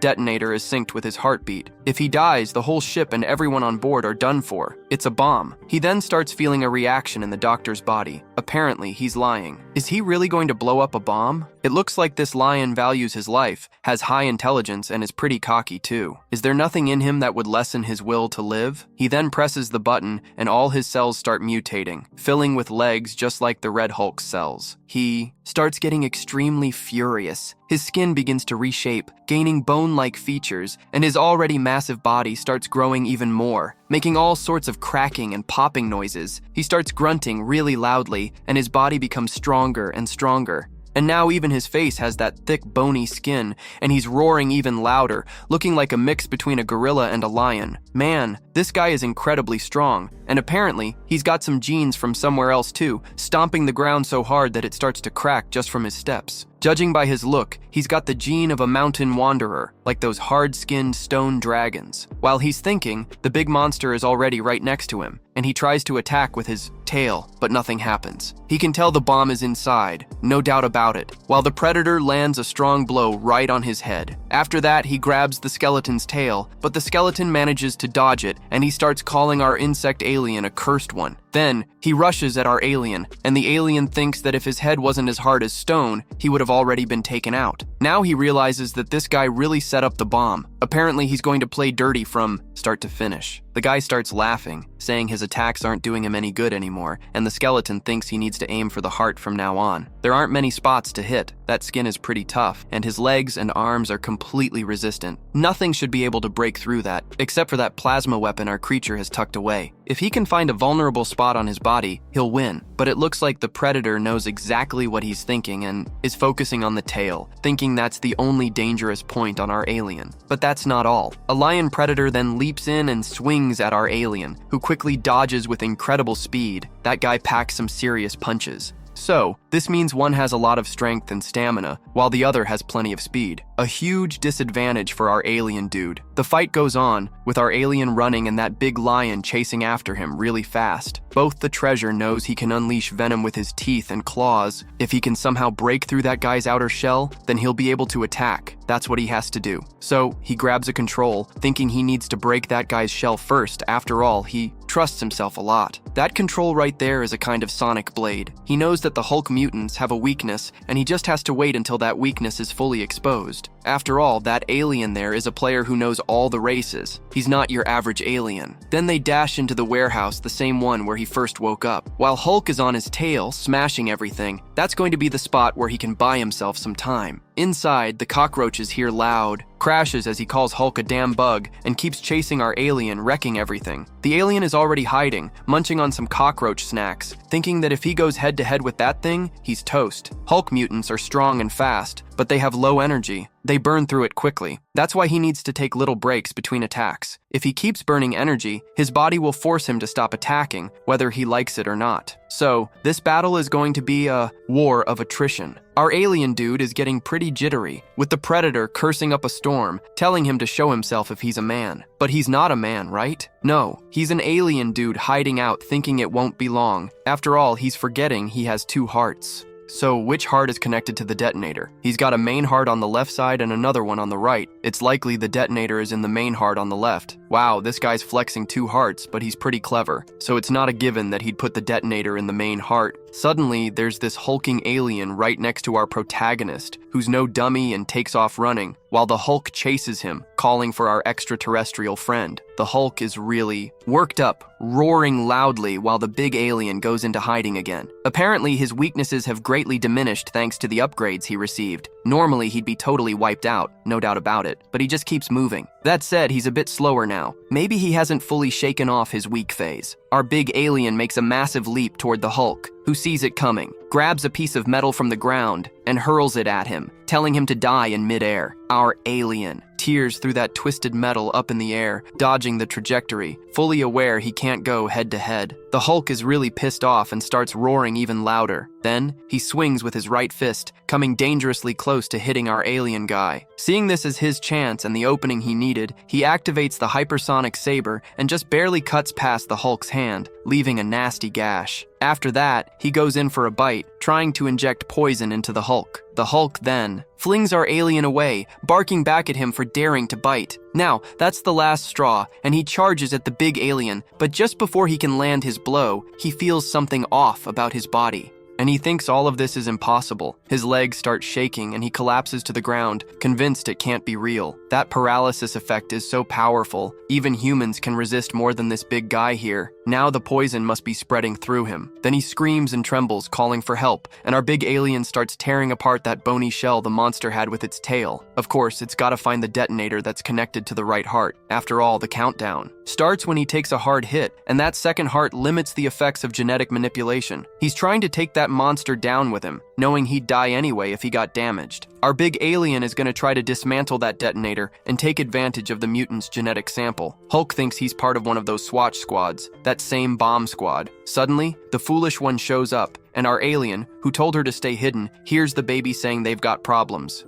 detonator is synced with his heartbeat. If he dies, the whole ship and everyone on board are done for. It's a bomb. He then starts feeling a reaction in the doctor's body. Apparently, he's lying. Is he really going to blow up a bomb? It looks like this lion values his life, has high intelligence, and is pretty cocky too. Is there nothing in him that would lessen his will to live? He then presses the button, and all his cells start mutating, filling with legs just like the Red Hulk's cells. He starts getting extremely furious. His skin begins to reshape, gaining bone-like features, and his already massive body starts growing even more, making all sorts of cracking and popping noises. He starts grunting really loudly, and his body becomes stronger and stronger. And now even his face has that thick, bony skin, and he's roaring even louder, looking like a mix between a gorilla and a lion. Man, this guy is incredibly strong, and apparently, he's got some genes from somewhere else too, stomping the ground so hard that it starts to crack just from his steps. Judging by his look, he's got the gene of a mountain wanderer, like those hard-skinned stone dragons. While he's thinking, the big monster is already right next to him, and he tries to attack with his tail, but nothing happens. He can tell the bomb is inside, no doubt about it, while the predator lands a strong blow right on his head. After that, he grabs the skeleton's tail, but the skeleton manages to dodge it, and he starts calling our insect alien a cursed one. Then, he rushes at our alien, and the alien thinks that if his head wasn't as hard as stone, he would have already been taken out. Now he realizes that this guy really set up the bomb. Apparently, he's going to play dirty from start to finish. The guy starts laughing, saying his attacks aren't doing him any good anymore, and the skeleton thinks he needs to aim for the heart from now on. There aren't many spots to hit. That skin is pretty tough, and his legs and arms are completely resistant. Nothing should be able to break through that, except for that plasma weapon our creature has tucked away. If he can find a vulnerable spot on his body, he'll win. But it looks like the predator knows exactly what he's thinking and is focusing on the tail, thinking that's the only dangerous point on our alien. But that's not all. A lion predator then leaps in and swings at our alien, who quickly dodges with incredible speed. That guy packs some serious punches. So, this means one has a lot of strength and stamina, while the other has plenty of speed. A huge disadvantage for our alien dude. The fight goes on, with our alien running and that big lion chasing after him really fast. Both the treasure knows he can unleash venom with his teeth and claws. If he can somehow break through that guy's outer shell, then he'll be able to attack. That's what he has to do. So, he grabs a control, thinking he needs to break that guy's shell first. After all, he trusts himself a lot. That control right there is a kind of sonic blade. He knows that the Hulk mutants have a weakness, and he just has to wait until that weakness is fully exposed. After all, that alien there is a player who knows all the races. He's not your average alien. Then they dash into the warehouse, the same one where he first woke up. While Hulk is on his tail, smashing everything, that's going to be the spot where he can buy himself some time. Inside, the cockroaches hear loud crashes as he calls Hulk a damn bug and keeps chasing our alien, wrecking everything. The alien is already hiding, munching on some cockroach snacks, thinking that if he goes head-to-head with that thing, he's toast. Hulk mutants are strong and fast, but they have low energy. They burn through it quickly. That's why he needs to take little breaks between attacks. If he keeps burning energy, his body will force him to stop attacking, whether he likes it or not. So, this battle is going to be a war of attrition. Our alien dude is getting pretty jittery, with the predator cursing up a storm, telling him to show himself if he's a man. But he's not a man, right? No, he's an alien dude hiding out thinking it won't be long. After all, he's forgetting he has two hearts. So, which heart is connected to the detonator? He's got a main heart on the left side and another one on the right. It's likely the detonator is in the main heart on the left. Wow, this guy's flexing two hearts, but he's pretty clever. So it's not a given that he'd put the detonator in the main heart. Suddenly, there's this hulking alien right next to our protagonist, who's no dummy and takes off running, while the Hulk chases him, calling for our extraterrestrial friend. The Hulk is really worked up, roaring loudly while the big alien goes into hiding again. Apparently, his weaknesses have greatly diminished thanks to the upgrades he received. Normally, he'd be totally wiped out, no doubt about it, but he just keeps moving. That said, he's a bit slower now. Maybe he hasn't fully shaken off his weak phase. Our big alien makes a massive leap toward the Hulk, who sees it coming, grabs a piece of metal from the ground, and hurls it at him, telling him to die in midair. Our alien tears through that twisted metal up in the air, dodging the trajectory, fully aware he can't go head-to-head. The Hulk is really pissed off and starts roaring even louder. Then, he swings with his right fist, coming dangerously close to hitting our alien guy. Seeing this as his chance and the opening he needed, he activates the hypersonic saber and just barely cuts past the Hulk's hand, leaving a nasty gash. After that, he goes in for a bite, trying to inject poison into the Hulk. The Hulk then flings our alien away, barking back at him for daring to bite. Now, that's the last straw, and he charges at the big alien, but just before he can land his blow, he feels something off about his body. And he thinks all of this is impossible. His legs start shaking and he collapses to the ground, convinced it can't be real. That paralysis effect is so powerful, even humans can resist more than this big guy here. Now the poison must be spreading through him. Then he screams and trembles, calling for help, and our big alien starts tearing apart that bony shell the monster had with its tail. Of course, it's gotta find the detonator that's connected to the right heart. After all, the countdown starts when he takes a hard hit, and that second heart limits the effects of genetic manipulation. He's trying to take that monster down with him, knowing he'd die anyway if he got damaged. Our big alien is going to try to dismantle that detonator and take advantage of the mutant's genetic sample. Hulk thinks he's part of one of those SWAT squads, that same bomb squad. Suddenly, the foolish one shows up, and our alien, who told her to stay hidden, hears the baby saying they've got problems.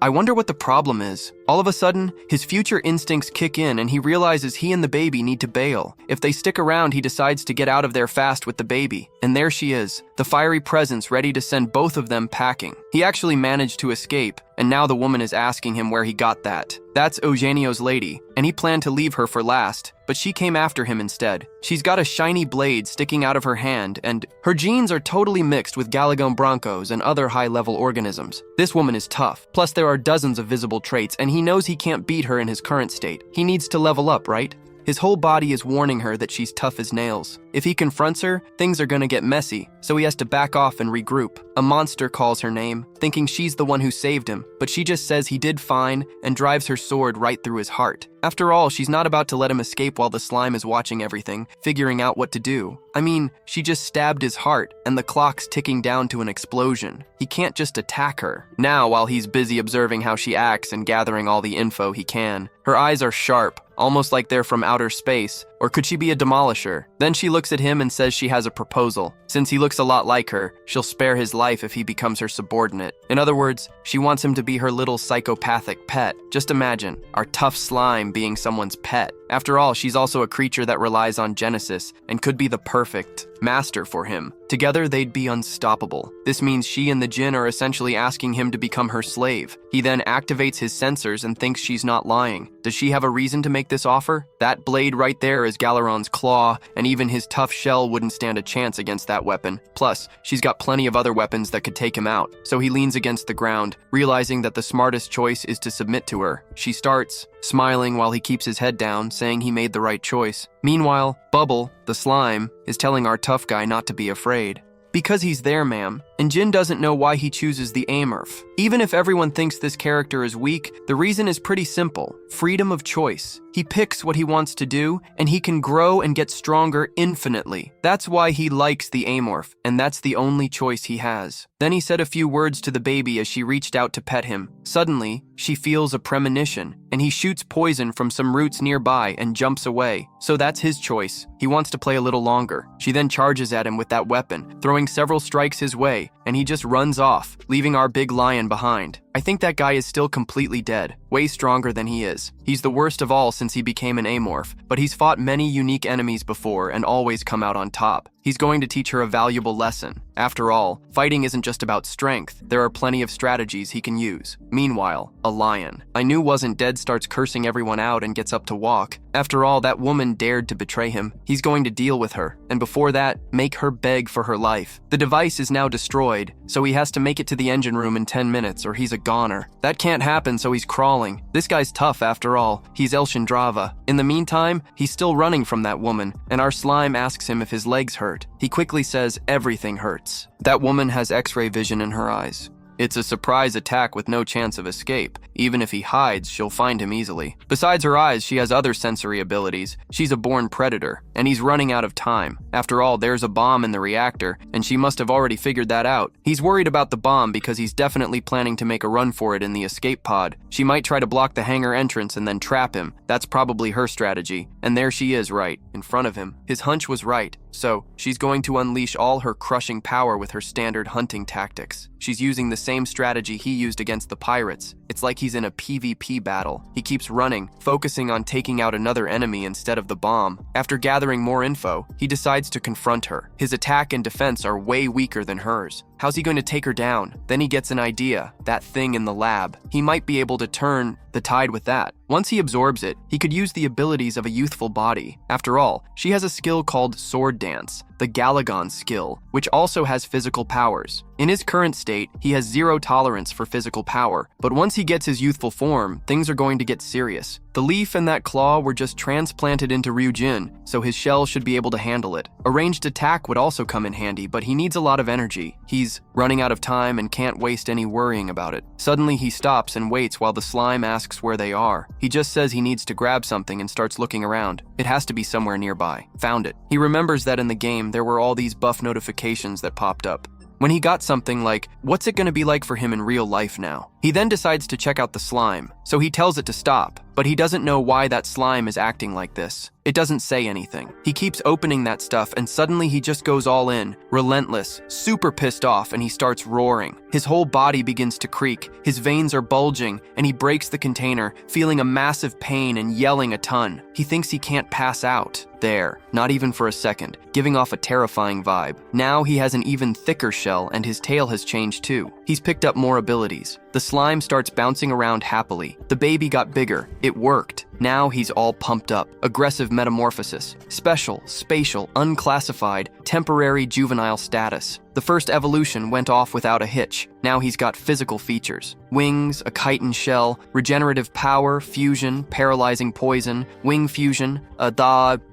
I wonder what the problem is. All of a sudden, his future instincts kick in and he realizes he and the baby need to bail. If they stick around, he decides to get out of there fast with the baby. And there she is, the fiery presence ready to send both of them packing. He actually managed to escape, and now the woman is asking him where he got that. That's Eugenio's lady, and he planned to leave her for last, but she came after him instead. She's got a shiny blade sticking out of her hand, and her genes are totally mixed with Galagone Broncos and other high-level organisms. This woman is tough, plus there are dozens of visible traits, and he knows he can't beat her in his current state. He needs to level up, right? His whole body is warning her that she's tough as nails. If he confronts her, things are gonna get messy, so he has to back off and regroup. A monster calls her name, thinking she's the one who saved him, but she just says he did fine and drives her sword right through his heart. After all, she's not about to let him escape while the slime is watching everything, figuring out what to do. I mean, she just stabbed his heart, and the clock's ticking down to an explosion. He can't just attack her. Now, while he's busy observing how she acts and gathering all the info he can, her eyes are sharp, almost like they're from outer space, or could she be a demolisher? Then she looks at him and says she has a proposal. Since he looks a lot like her, she'll spare his life if he becomes her subordinate. In other words, she wants him to be her little psychopathic pet. Just imagine, our tough slime being someone's pet. After all, she's also a creature that relies on Genesis and could be the perfect master for him. Together, they'd be unstoppable. This means she and the Jinn are essentially asking him to become her slave. He then activates his sensors and thinks she's not lying. Does she have a reason to make this offer? That blade right there is Galaron's claw, and even his tough shell wouldn't stand a chance against that weapon. Plus, she's got plenty of other weapons that could take him out. So he leans against the ground, realizing that the smartest choice is to submit to her. She starts, smiling while he keeps his head down, saying he made the right choice. Meanwhile, Bubble, the slime, is telling our tough guy not to be afraid. Because he's there, ma'am, and Jin doesn't know why he chooses the Amorph. Even if everyone thinks this character is weak, the reason is pretty simple: freedom of choice. He picks what he wants to do, and he can grow and get stronger infinitely. That's why he likes the Amorph, and that's the only choice he has. Then he said a few words to the baby as she reached out to pet him. Suddenly, she feels a premonition, and he shoots poison from some roots nearby and jumps away. So that's his choice. He wants to play a little longer. She then charges at him with that weapon, throwing several strikes his way, and he just runs off, leaving our big lion behind. I think that guy is still completely dead, way stronger than he is. He's the worst of all since he became an Amorph, but he's fought many unique enemies before and always come out on top. He's going to teach her a valuable lesson. After all, fighting isn't just about strength. There are plenty of strategies he can use. Meanwhile, a lion I knew wasn't dead starts cursing everyone out and gets up to walk. After all, that woman dared to betray him. He's going to deal with her, and before that, make her beg for her life. The device is now destroyed, so he has to make it to the engine room in 10 minutes or he's a goner. That can't happen, so he's crawling. This guy's tough after all. He's El Shindrava. In the meantime, he's still running from that woman, and our slime asks him if his legs hurt. He quickly says everything hurts. That woman has X-ray vision in her eyes. It's a surprise attack with no chance of escape. Even if he hides, she'll find him easily. Besides her eyes, she has other sensory abilities. She's a born predator, and he's running out of time. After all, there's a bomb in the reactor, and she must have already figured that out. He's worried about the bomb because he's definitely planning to make a run for it in the escape pod. She might try to block the hangar entrance and then trap him. That's probably her strategy. And there she is, right in front of him. His hunch was right. So, she's going to unleash all her crushing power with her standard hunting tactics. She's using the same strategy he used against the pirates. It's like he's in a PvP battle. He keeps running, focusing on taking out another enemy instead of the bomb. After gathering more info, he decides to confront her. His attack and defense are way weaker than hers. How's he going to take her down? Then he gets an idea, that thing in the lab. He might be able to turn the tide with that. Once he absorbs it, he could use the abilities of a youthful body. After all, she has a skill called sword dance, the Galagone skill, which also has physical powers. In his current state, he has zero tolerance for physical power, but once he gets his youthful form, things are going to get serious. The leaf and that claw were just transplanted into Ryujin, so his shell should be able to handle it. A ranged attack would also come in handy, but he needs a lot of energy. He's running out of time and can't waste any worrying about it. Suddenly he stops and waits while the slime asks where they are. He just says he needs to grab something and starts looking around. It has to be somewhere nearby. Found it. He remembers that in the game there were all these buff notifications that popped up. When he got something like, what's it going to be like for him in real life now? He then decides to check out the slime, so he tells it to stop, but he doesn't know why that slime is acting like this. It doesn't say anything. He keeps opening that stuff and suddenly he just goes all in, relentless, super pissed off, and he starts roaring. His whole body begins to creak, his veins are bulging, and he breaks the container, feeling a massive pain and yelling a ton. He thinks he can't pass out. There, not even for a second, giving off a terrifying vibe. Now he has an even thicker shell and his tail has changed too. He's picked up more abilities. The slime starts bouncing around happily. The baby got bigger. It worked. Now he's all pumped up. Aggressive metamorphosis. Special, spatial, unclassified, temporary juvenile status. The first evolution went off without a hitch. Now he's got physical features. Wings, a chitin shell, regenerative power, fusion, paralyzing poison, wing fusion,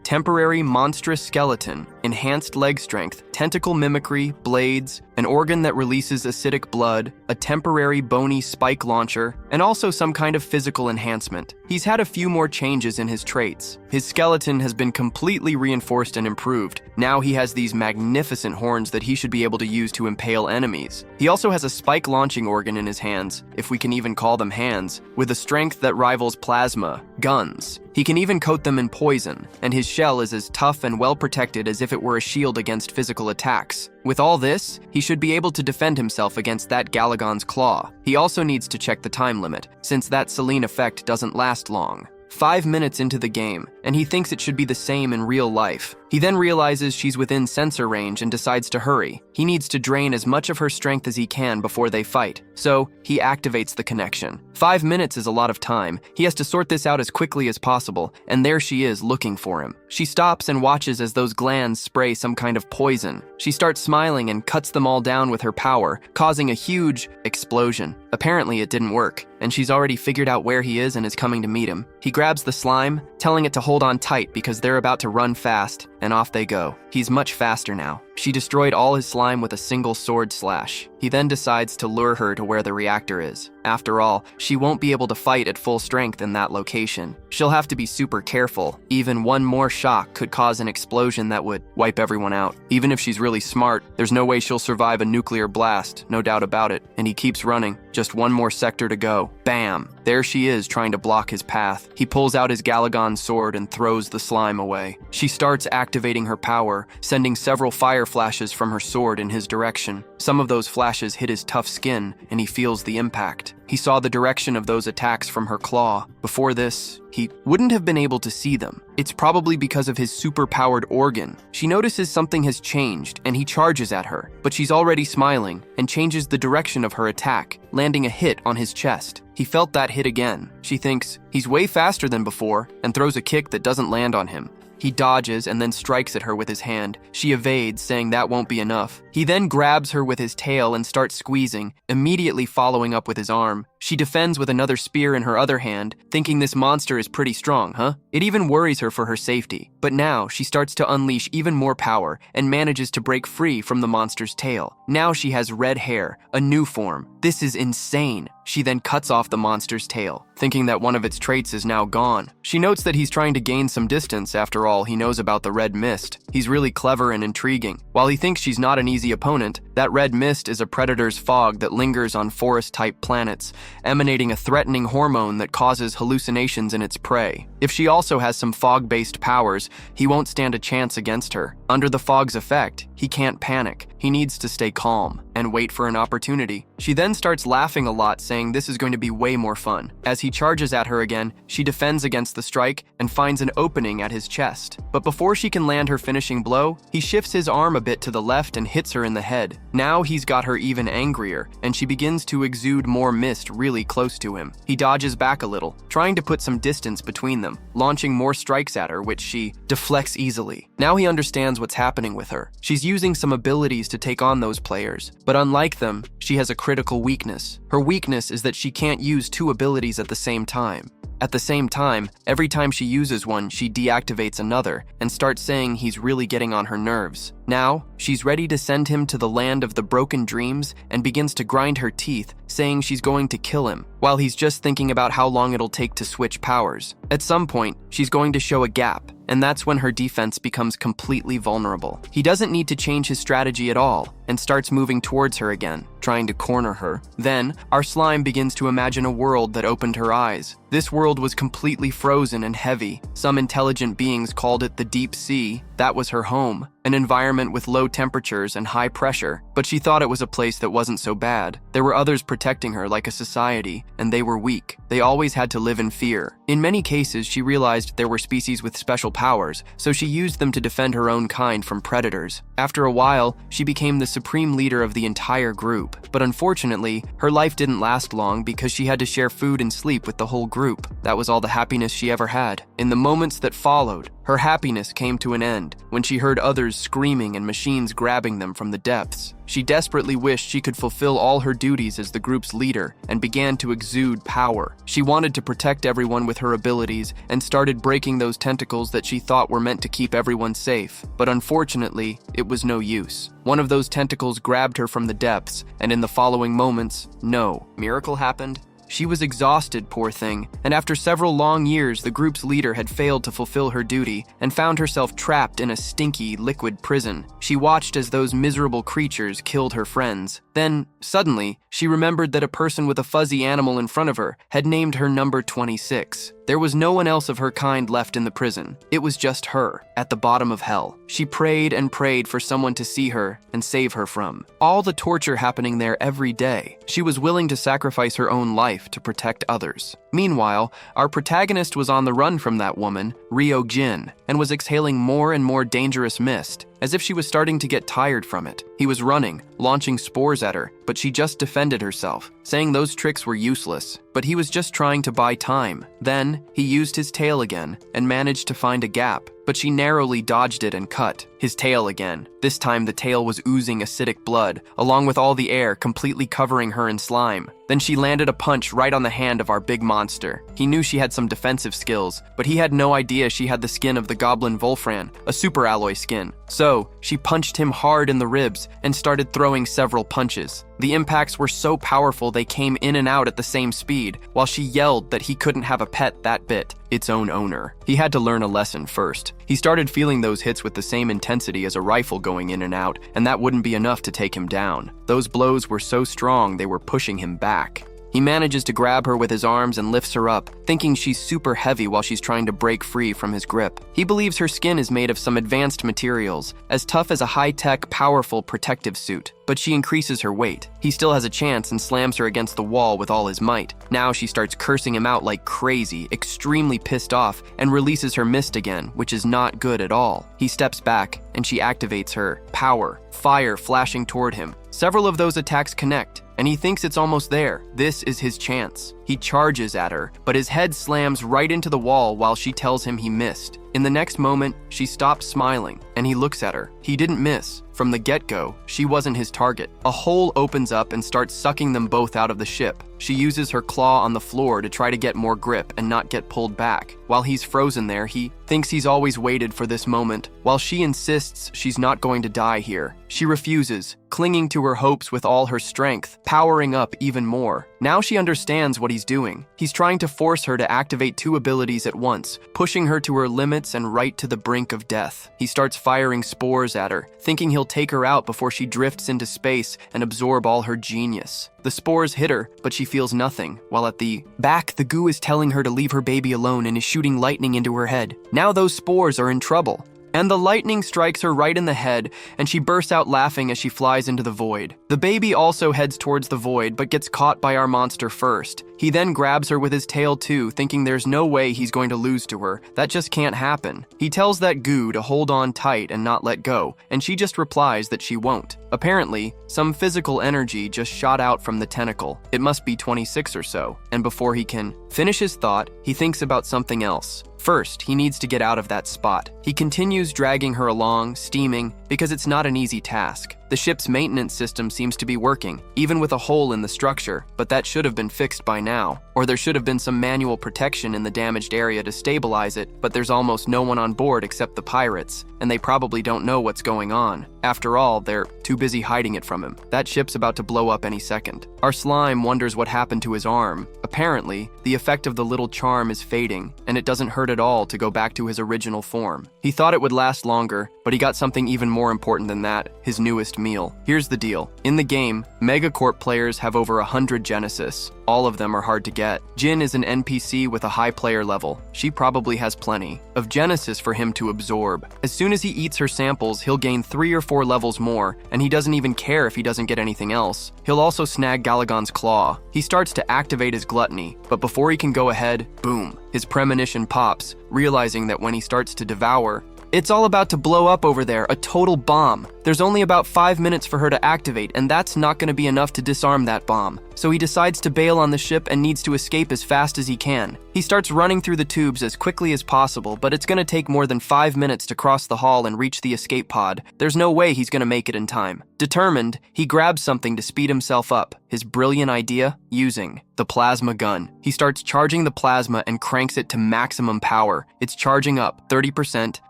temporary monstrous skeleton, enhanced leg strength, tentacle mimicry, blades, an organ that releases acidic blood, a temporary bony spike launcher, and also some kind of physical enhancement. He's had a few more changes in his traits. His skeleton has been completely reinforced and improved. Now he has these magnificent horns that he should be able to use to impale enemies. He also has a spike launching organ in his hands, if we can even call them hands, with a strength that rivals plasma, guns. He can even coat them in poison, and his shell is as tough and well protected as if it were a shield against physical attacks. With all this, he should be able to defend himself against that Galagon's claw. He also needs to check the time limit, since that Selene effect doesn't last long. 5 minutes into the game, and he thinks it should be the same in real life. He then realizes she's within sensor range and decides to hurry. He needs to drain as much of her strength as he can before they fight, so he activates the connection. 5 minutes is a lot of time. He has to sort this out as quickly as possible, and there she is looking for him. She stops and watches as those glands spray some kind of poison. She starts smiling and cuts them all down with her power, causing a huge explosion. Apparently it didn't work, and she's already figured out where he is and is coming to meet him. He grabs the slime, telling it to hold on tight because they're about to run fast, and off they go. He's much faster now. She destroyed all his slime with a single sword slash. He then decides to lure her to where the reactor is. After all, she won't be able to fight at full strength in that location. She'll have to be super careful. Even one more shock could cause an explosion that would wipe everyone out. Even if she's really smart, there's no way she'll survive a nuclear blast, no doubt about it. And he keeps running. Just one more sector to go. Bam! There she is trying to block his path. He pulls out his Galagon sword and throws the slime away. She starts activating her power, sending several fire flashes from her sword in his direction. Some of those flashes hit his tough skin, and he feels the impact. He saw the direction of those attacks from her claw. Before this, he wouldn't have been able to see them. It's probably because of his super-powered organ. She notices something has changed, and he charges at her, but she's already smiling and changes the direction of her attack, landing a hit on his chest. He felt that hit again. She thinks he's way faster than before and throws a kick that doesn't land on him. He dodges and then strikes at her with his hand. She evades, saying that won't be enough. He then grabs her with his tail and starts squeezing, immediately following up with his arm. She defends with another spear in her other hand, thinking this monster is pretty strong, huh? It even worries her for her safety. But now she starts to unleash even more power and manages to break free from the monster's tail. Now she has red hair, a new form. This is insane. She then cuts off the monster's tail, thinking that one of its traits is now gone. She notes that he's trying to gain some distance. After all, he knows about the red mist. He's really clever and intriguing. While he thinks she's not an easy opponent, that red mist is a predator's fog that lingers on forest-type planets, emanating a threatening hormone that causes hallucinations in its prey. If she also has some fog-based powers, he won't stand a chance against her. Under the fog's effect, he can't panic. He needs to stay calm and wait for an opportunity. She then starts laughing a lot, saying this is going to be way more fun. As he charges at her again, she defends against the strike and finds an opening at his chest. But before she can land her finishing blow, he shifts his arm a bit to the left and hits her in the head. Now he's got her even angrier, and she begins to exude more mist really close to him. He dodges back a little, trying to put some distance between them, launching more strikes at her, which she deflects easily. Now he understands what's happening with her. She's using some abilities to take on those players, but unlike them, she has a critical weakness. Her weakness is that she can't use two abilities at the same time. At the same time, every time she uses one, she deactivates another and starts saying he's really getting on her nerves. Now, she's ready to send him to the land of the broken dreams and begins to grind her teeth, saying she's going to kill him, while he's just thinking about how long it'll take to switch powers. At some point, she's going to show a gap, and that's when her defense becomes completely vulnerable. He doesn't need to change his strategy at all, and starts moving towards her again, trying to corner her. Then, our slime begins to imagine a world that opened her eyes. This world was completely frozen and heavy. Some intelligent beings called it the deep sea. That was her home, an environment with low temperatures and high pressure, but she thought it was a place that wasn't so bad. There were others protecting her like a society, and they were weak. They always had to live in fear. In many cases, she realized there were species with special powers, so she used them to defend her own kind from predators. After a while, she became the supreme leader of the entire group. group. But unfortunately, her life didn't last long because she had to share food and sleep with the whole group. That was all the happiness she ever had. In the moments that followed, her happiness came to an end when she heard others screaming and machines grabbing them from the depths. She desperately wished she could fulfill all her duties as the group's leader and began to exude power. She wanted to protect everyone with her abilities and started breaking those tentacles that she thought were meant to keep everyone safe. But unfortunately, it was no use. One of those tentacles grabbed her from the depths, and in the following moments, no miracle happened. She was exhausted, poor thing, and after several long years, the group's leader had failed to fulfill her duty and found herself trapped in a stinky, liquid prison. She watched as those miserable creatures killed her friends. Then, suddenly, she remembered that a person with a fuzzy animal in front of her had named her number 26. There was no one else of her kind left in the prison. It was just her, at the bottom of hell. She prayed and prayed for someone to see her and save her from all the torture happening there every day. She was willing to sacrifice her own life to protect others. Meanwhile, our protagonist was on the run from that woman, Ryo Jin, and was exhaling more and more dangerous mist, as if she was starting to get tired from it. He was running, launching spores at her, but she just defended herself, saying those tricks were useless. But he was just trying to buy time. Then, he used his tail again and managed to find a gap, but she narrowly dodged it and cut his tail again. This time the tail was oozing acidic blood, along with all the air completely covering her in slime. Then she landed a punch right on the hand of our big monster. He knew she had some defensive skills, but he had no idea she had the skin of the goblin Volfran, a super alloy skin. So, she punched him hard in the ribs and started throwing several punches. The impacts were so powerful they came in and out at the same speed, while she yelled that he couldn't have a pet that bit, its own owner. He had to learn a lesson first. He started feeling those hits with the same intensity as a rifle going in and out, and that wouldn't be enough to take him down. Those blows were so strong they were pushing him back. He manages to grab her with his arms and lifts her up, thinking she's super heavy while she's trying to break free from his grip. He believes her skin is made of some advanced materials, as tough as a high-tech, powerful protective suit. But she increases her weight. He still has a chance and slams her against the wall with all his might. Now she starts cursing him out like crazy, extremely pissed off, and releases her mist again, which is not good at all. He steps back, and she activates her power, fire flashing toward him. Several of those attacks connect, and he thinks it's almost there. This is his chance. He charges at her, but his head slams right into the wall while she tells him he missed. In the next moment, she stops smiling, and he looks at her. He didn't miss. From the get-go, she wasn't his target. A hole opens up and starts sucking them both out of the ship. She uses her claw on the floor to try to get more grip and not get pulled back. While he's frozen there, he thinks he's always waited for this moment, while she insists she's not going to die here. She refuses, clinging to her hopes with all her strength, powering up even more. Now she understands what he's doing. He's trying to force her to activate two abilities at once, pushing her to her limits and right to the brink of death. He starts firing spores at her, thinking he'll take her out before she drifts into space and absorb all her genius. The spores hit her, but she feels nothing, while at the back, the goo is telling her to leave her baby alone and is shooting lightning into her head. Now those spores are in trouble. And the lightning strikes her right in the head, and she bursts out laughing as she flies into the void. The baby also heads towards the void, but gets caught by our monster first. He then grabs her with his tail too, thinking there's no way he's going to lose to her. That just can't happen. He tells that goo to hold on tight and not let go, and she just replies that she won't. Apparently, some physical energy just shot out from the tentacle. It must be 26 or so, and before he can finish his thought, he thinks about something else. First, he needs to get out of that spot. He continues dragging her along, steaming, because it's not an easy task. The ship's maintenance system seems to be working, even with a hole in the structure, but that should have been fixed by now. Or there should have been some manual protection in the damaged area to stabilize it, but there's almost no one on board except the pirates, and they probably don't know what's going on. After all, they're too busy hiding it from him. That ship's about to blow up any second. Our slime wonders what happened to his arm. Apparently, the effect of the little charm is fading, and it doesn't hurt at all to go back to his original form. He thought it would last longer, but he got something even more important than that, his newest meal. Here's the deal. In the game, Megacorp players have over 100 Genesis. All of them are hard to get. Jin is an NPC with a high player level. She probably has plenty of Genesis for him to absorb. As soon as he eats her samples, he'll gain 3 or 4 levels more, and he doesn't even care if he doesn't get anything else. He'll also snag Galagon's claw. He starts to activate his gluttony, but before he can go ahead, boom, his premonition pops, realizing that when he starts to devour, it's all about to blow up over there, a total bomb. There's only about 5 minutes for her to activate, and that's not going to be enough to disarm that bomb. So he decides to bail on the ship and needs to escape as fast as he can. He starts running through the tubes as quickly as possible, but it's going to take more than 5 minutes to cross the hall and reach the escape pod. There's no way he's going to make it in time. Determined, he grabs something to speed himself up. His brilliant idea? Using the plasma gun. He starts charging the plasma and cranks it to maximum power. It's charging up 30%,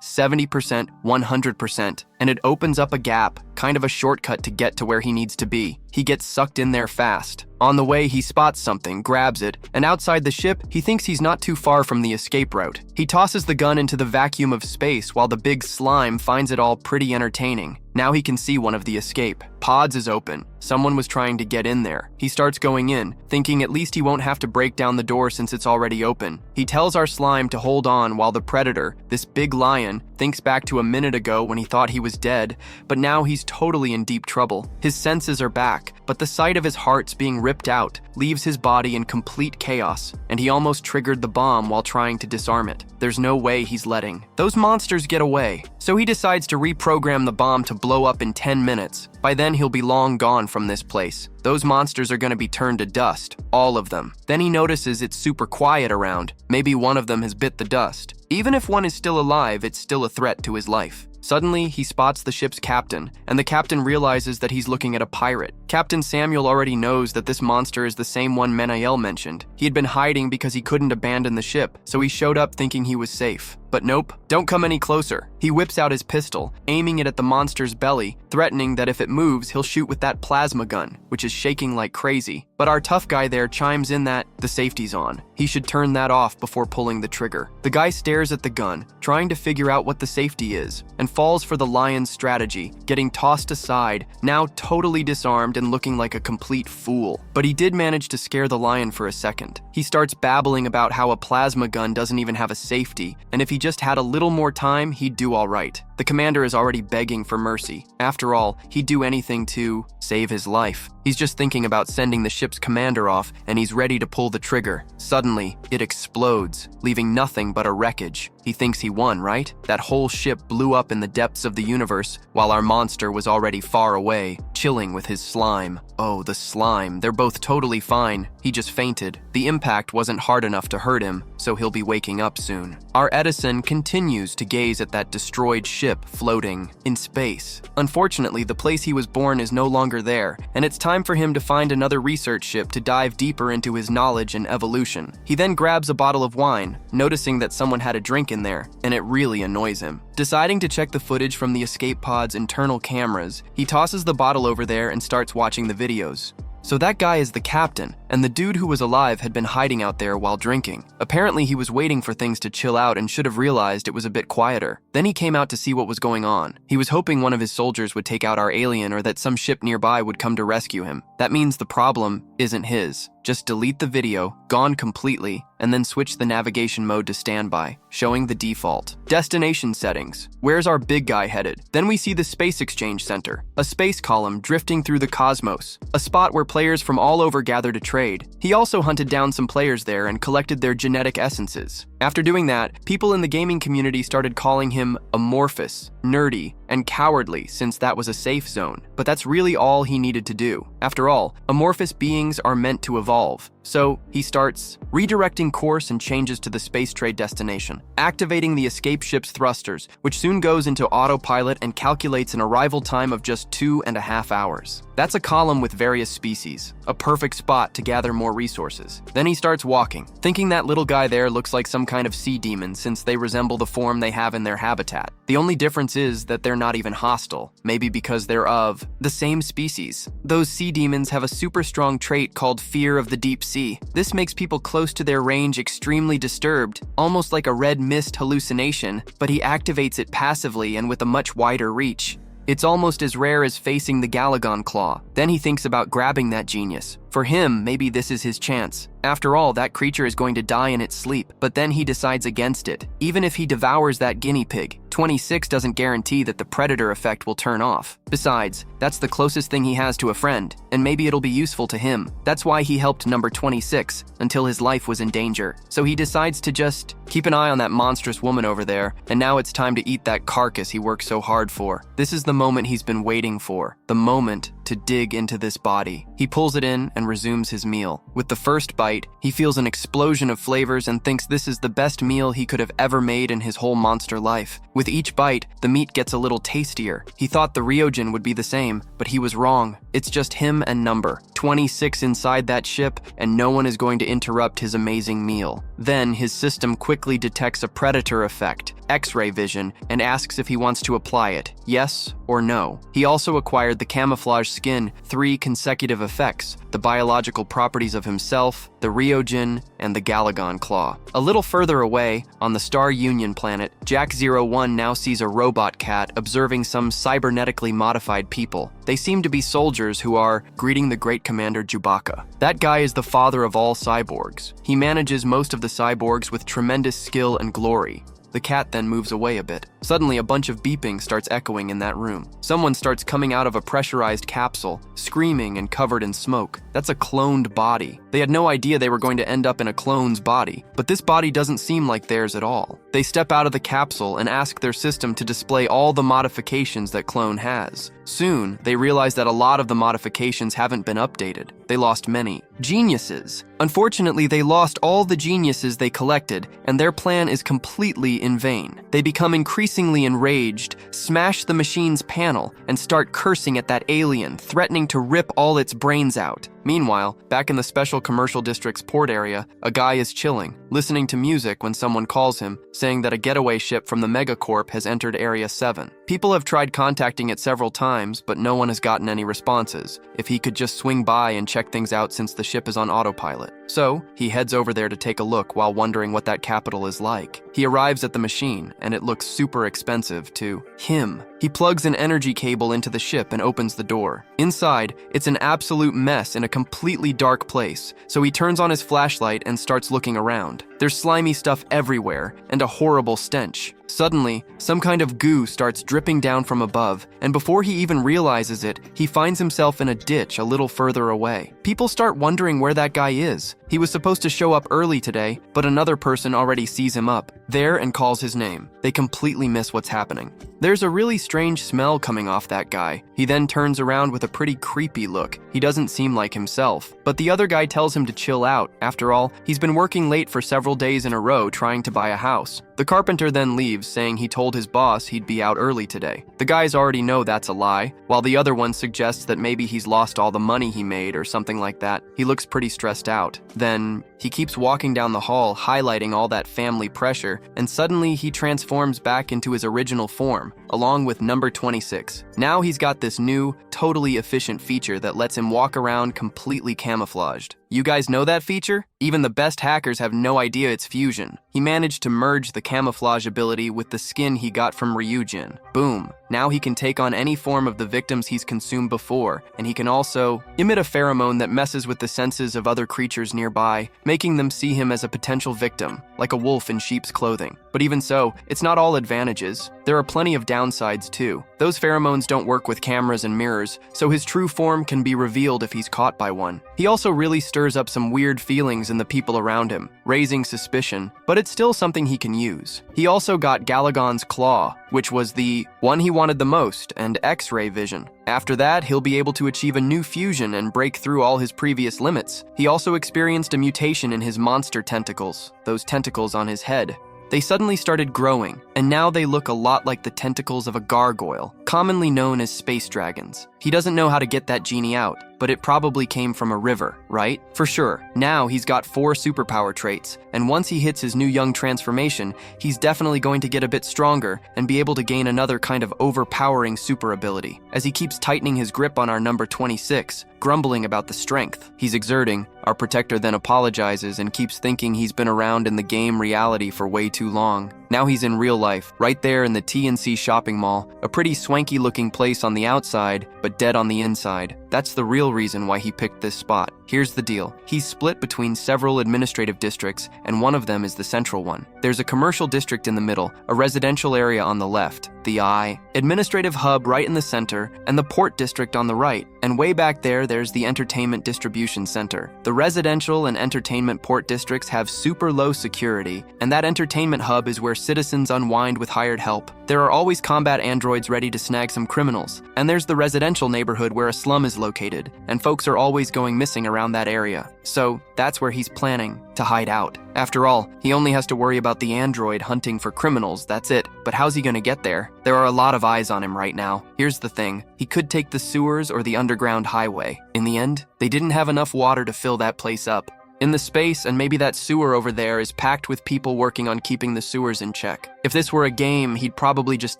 70%, 100%, and it opens up a gap, kind of a shortcut to get to where he needs to be. He gets sucked in there fast. On the way, he spots something, grabs it, and outside the ship, he thinks he's not too far from the escape route. He tosses the gun into the vacuum of space while the big slime finds it all pretty entertaining. Now he can see one of the escape pods is open. Someone was trying to get in there. He starts going in, thinking at least he won't have to break down the door since it's already open. He tells our slime to hold on while the predator, this big lion, thinks back to a minute ago when he thought he was dead, but now he's totally in deep trouble. His senses are back, but the sight of his hearts being ripped out leaves his body in complete chaos, and he almost triggered the bomb while trying to disarm it. There's no way he's letting those monsters get away, so he decides to reprogram the bomb to blow up in 10 minutes. By then, he'll be long gone from this place. Those monsters are going to be turned to dust, all of them. Then he notices it's super quiet around. Maybe one of them has bit the dust. Even if one is still alive, it's still a threat to his life. Suddenly, he spots the ship's captain, and the captain realizes that he's looking at a pirate. Captain Samuel already knows that this monster is the same one Menael mentioned. He had been hiding because he couldn't abandon the ship, so he showed up thinking he was safe. But nope, don't come any closer. He whips out his pistol, aiming it at the monster's belly, threatening that if it moves, he'll shoot with that plasma gun, which is shaking like crazy. But our tough guy there chimes in that the safety's on. He should turn that off before pulling the trigger. The guy stares at the gun, trying to figure out what the safety is, and falls for the lion's strategy, getting tossed aside, now totally disarmed and looking like a complete fool. But he did manage to scare the lion for a second. He starts babbling about how a plasma gun doesn't even have a safety, and if he just had a little more time, he'd do all right. The commander is already begging for mercy. After all, he'd do anything to save his life. He's just thinking about sending the ship's commander off, and he's ready to pull the trigger. Suddenly, it explodes, leaving nothing but a wreckage. He thinks he won, right? That whole ship blew up in the depths of the universe, while our monster was already far away, chilling with his slime. Oh, the slime. They're both totally fine. He just fainted. The impact wasn't hard enough to hurt him, so he'll be waking up soon. Our Edison continues to gaze at that destroyed ship floating in space. Unfortunately, the place he was born is no longer there, and it's time for him to find another research ship to dive deeper into his knowledge and evolution. He then grabs a bottle of wine, noticing that someone had a drink in there, and it really annoys him. Deciding to check the footage from the escape pod's internal cameras, he tosses the bottle over there and starts watching the videos. So that guy is the captain, and the dude who was alive had been hiding out there while drinking. Apparently he was waiting for things to chill out and should have realized it was a bit quieter. Then he came out to see what was going on. He was hoping one of his soldiers would take out our alien or that some ship nearby would come to rescue him. That means the problem isn't his. Just delete the video, gone completely, and then switch the navigation mode to standby, showing the default. Destination settings. Where's our big guy headed? Then we see the Space Exchange Center, a space column drifting through the cosmos, a spot where players from all over gather to trade. He also hunted down some players there and collected their genetic essences. After doing that, people in the gaming community started calling him amorphous, nerdy, and cowardly since that was a safe zone. But that's really all he needed to do. After all, amorphous beings are meant to evolve. So he starts redirecting course and changes to the space trade destination, activating the escape ship's thrusters, which soon goes into autopilot and calculates an arrival time of just 2.5 hours. That's a column with various species, a perfect spot to gather more resources. Then he starts walking, thinking that little guy there looks like some kind of sea demon since they resemble the form they have in their habitat. The only difference is that they're not even hostile, maybe because they're of the same species. Those sea demons have a super strong trait called fear of the deep sea. This makes people close to their range extremely disturbed, almost like a red mist hallucination, but he activates it passively and with a much wider reach. It's almost as rare as facing the Galagon claw. Then he thinks about grabbing that genius. For him, maybe this is his chance. After all, that creature is going to die in its sleep, but then he decides against it. Even if he devours that guinea pig, 26 doesn't guarantee that the predator effect will turn off. Besides, that's the closest thing he has to a friend, and maybe it'll be useful to him. That's why he helped number 26 until his life was in danger. So he decides to just keep Keep an eye on that monstrous woman over there, and now it's time to eat that carcass he worked so hard for. This is the moment he's been waiting for, the moment to dig into this body. He pulls it in and resumes his meal. With the first bite, he feels an explosion of flavors and thinks this is the best meal he could have ever made in his whole monster life. With each bite, the meat gets a little tastier. He thought the Ryojin would be the same, but he was wrong. It's just him and number 26 inside that ship, and no one is going to interrupt his amazing meal. Then his system quickly detects a predator effect, X-ray vision, and asks if he wants to apply it, yes or no. He also acquired the camouflage skin, 3 consecutive effects, the biological properties of himself, the Ryojin, and the Galagon Claw. A little further away, on the Star Union planet, Jack-01 now sees a robot cat observing some cybernetically modified people. They seem to be soldiers who are greeting the great commander Chewbacca. That guy is the father of all cyborgs. He manages most of the cyborgs with tremendous skill and glory. The cat then moves away a bit. Suddenly, a bunch of beeping starts echoing in that room. Someone starts coming out of a pressurized capsule, screaming and covered in smoke. That's a cloned body. They had no idea they were going to end up in a clone's body, but this body doesn't seem like theirs at all. They step out of the capsule and ask their system to display all the modifications that clone has. Soon, they realize that a lot of the modifications haven't been updated. They lost many. Geniuses. Unfortunately, they lost all the geniuses they collected, and their plan is completely in vain. They become increasingly enraged, smash the machine's panel, and start cursing at that alien, threatening to rip all its brains out. Meanwhile, back in the Special Commercial District's port area, a guy is chilling, listening to music when someone calls him, saying that a getaway ship from the Megacorp has entered Area 7. People have tried contacting it several times, but no one has gotten any responses. If he could just swing by and check things out since the ship is on autopilot. So, he heads over there to take a look while wondering what that capital is like. He arrives at the machine, and it looks super expensive to him. He plugs an energy cable into the ship and opens the door. Inside, it's an absolute mess in a completely dark place, so he turns on his flashlight and starts looking around. There's slimy stuff everywhere, and a horrible stench. Suddenly, some kind of goo starts dripping down from above, and before he even realizes it, he finds himself in a ditch a little further away. People start wondering where that guy is. He was supposed to show up early today, but another person already sees him up there and calls his name. They completely miss what's happening. There's a really strange smell coming off that guy. He then turns around with a pretty creepy look. He doesn't seem like himself. But the other guy tells him to chill out. After all, he's been working late for several days in a row trying to buy a house. The carpenter then leaves, saying he told his boss he'd be out early today. The guys already know that's a lie, while the other one suggests that maybe he's lost all the money he made or something like that. He looks pretty stressed out. Then, he keeps walking down the hall, highlighting all that family pressure, and suddenly he transforms back into his original form, along with number 26. Now he's got this new, totally efficient feature that lets him walk around completely camouflaged. You guys know that feature? Even the best hackers have no idea it's fusion. He managed to merge the camouflage ability with the skin he got from Ryujin. Boom. Now he can take on any form of the victims he's consumed before, and he can also emit a pheromone that messes with the senses of other creatures nearby, making them see him as a potential victim, like a wolf in sheep's clothing. But even so, it's not all advantages. There are plenty of downsides too. Those pheromones don't work with cameras and mirrors, so his true form can be revealed if he's caught by one. He also really stirs up some weird feelings in the people around him, raising suspicion, but it's still something he can use. He also got Galagon's Claw, which was the one he wanted the most, and X-ray vision. After that, he'll be able to achieve a new fusion and break through all his previous limits. He also experienced a mutation in his monster tentacles, those tentacles on his head. They suddenly started growing, and now they look a lot like the tentacles of a gargoyle, commonly known as space dragons. He doesn't know how to get that genie out, but it probably came from a river, right? For sure. Now he's got 4 superpower traits, and once he hits his new young transformation, he's definitely going to get a bit stronger and be able to gain another kind of overpowering super ability. As he keeps tightening his grip on our number 26, grumbling about the strength he's exerting, our protector then apologizes and keeps thinking he's been around in the game reality for way too long. Now he's in real life, right there in the TNC shopping mall, a pretty swanky looking place on the outside, but dead on the inside. That's the real reason why he picked this spot. Here's the deal. He's split between several administrative districts, and one of them is the central one. There's a commercial district in the middle, a residential area on the left, the administrative hub right in the center, and the port district on the right. And way back there's the entertainment distribution center. The residential and entertainment port districts have super low security, and that entertainment hub is where citizens unwind with hired help. There are always combat androids ready to snag some criminals. And there's the residential neighborhood where a slum is located, and folks are always going missing around that area. So that's where he's planning to hide out. After all, he only has to worry about the android hunting for criminals, that's it. But how's he gonna get there? There are a lot of eyes on him right now. Here's the thing, he could take the sewers or the underground highway. In the end, they didn't have enough water to fill that place up. In the space, and maybe that sewer over there is packed with people working on keeping the sewers in check. If this were a game, he'd probably just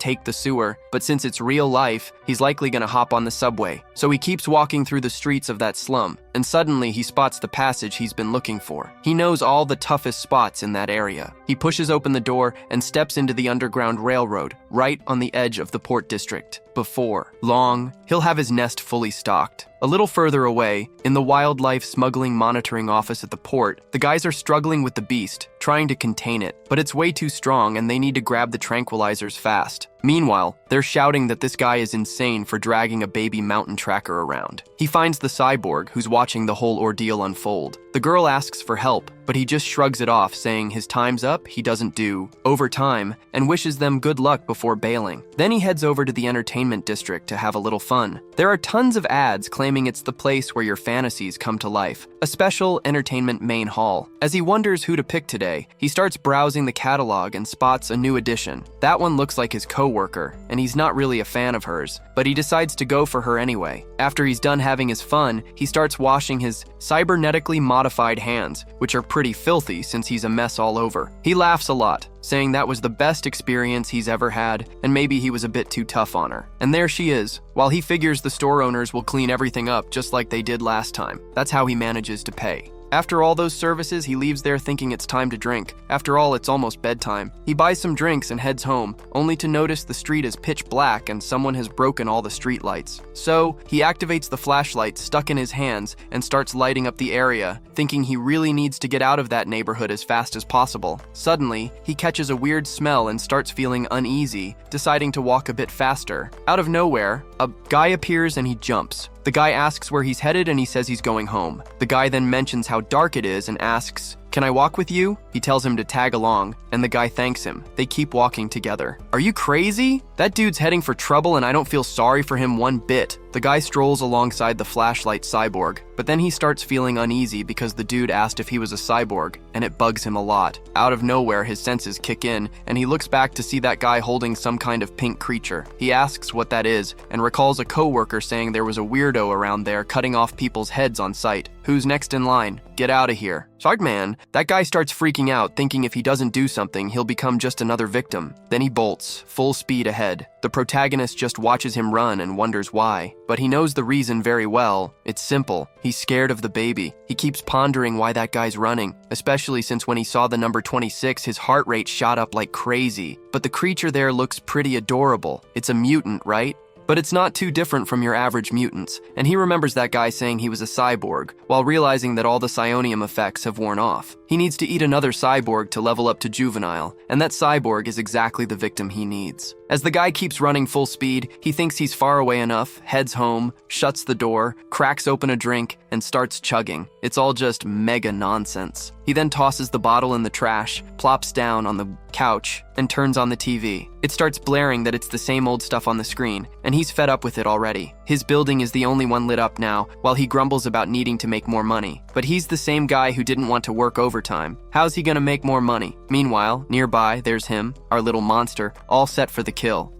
take the sewer, but since it's real life, he's likely gonna hop on the subway. So he keeps walking through the streets of that slum, and suddenly he spots the passage he's been looking for. He knows all the toughest spots in that area. He pushes open the door and steps into the underground railroad, right on the edge of the port district. Before long, he'll have his nest fully stocked. A little further away, in the wildlife smuggling monitoring office at the port, the guys are struggling with the beast, trying to contain it, but it's way too strong and they need to grab the tranquilizers fast. Meanwhile, they're shouting that this guy is insane for dragging a baby mountain tracker around. He finds the cyborg, who's watching the whole ordeal unfold. The girl asks for help, but he just shrugs it off, saying his time's up, he doesn't do overtime, and wishes them good luck before bailing. Then he heads over to the entertainment district to have a little fun. There are tons of ads claiming it's the place where your fantasies come to life, a special entertainment main hall. As he wonders who to pick today, he starts browsing the catalog and spots a new addition. That one looks like his co-worker, and he's not really a fan of hers, but he decides to go for her anyway. After he's done having his fun, he starts washing his cybernetically modified hands, which are pretty filthy since he's a mess all over. He laughs a lot, saying that was the best experience he's ever had, and maybe he was a bit too tough on her. And there she is, while he figures the store owners will clean everything up just like they did last time. That's how he manages to pay. After all those services, he leaves there thinking it's time to drink. After all, it's almost bedtime. He buys some drinks and heads home, only to notice the street is pitch black and someone has broken all the street lights. So, he activates the flashlight stuck in his hands and starts lighting up the area, thinking he really needs to get out of that neighborhood as fast as possible. Suddenly, he catches a weird smell and starts feeling uneasy, deciding to walk a bit faster. Out of nowhere, a guy appears and he jumps. The guy asks where he's headed and he says he's going home. The guy then mentions how dark it is and asks, "Can I walk with you?" He tells him to tag along, and the guy thanks him. They keep walking together. Are you crazy? That dude's heading for trouble and I don't feel sorry for him one bit. The guy strolls alongside the flashlight cyborg, but then he starts feeling uneasy because the dude asked if he was a cyborg, and it bugs him a lot. Out of nowhere, his senses kick in, and he looks back to see that guy holding some kind of pink creature. He asks what that is, and recalls a co-worker saying there was a weirdo around there cutting off people's heads on sight. Who's next in line? Get out of here. Shagman, that guy starts freaking out, thinking if he doesn't do something, he'll become just another victim. Then he bolts, full speed ahead. The protagonist just watches him run and wonders why. But he knows the reason very well. It's simple. He's scared of the baby. He keeps pondering why that guy's running, especially since when he saw the number 26, his heart rate shot up like crazy. But the creature there looks pretty adorable. It's a mutant, right? But it's not too different from your average mutants, and he remembers that guy saying he was a cyborg, while realizing that all the psionium effects have worn off. He needs to eat another cyborg to level up to juvenile, and that cyborg is exactly the victim he needs. As the guy keeps running full speed, he thinks he's far away enough, heads home, shuts the door, cracks open a drink, and starts chugging. It's all just mega nonsense. He then tosses the bottle in the trash, plops down on the couch, and turns on the TV. It starts blaring that it's the same old stuff on the screen, and he's fed up with it already. His building is the only one lit up now, while he grumbles about needing to make more money. But he's the same guy who didn't want to work overtime. How's he gonna make more money? Meanwhile, nearby, there's him, our little monster, all set for the kill.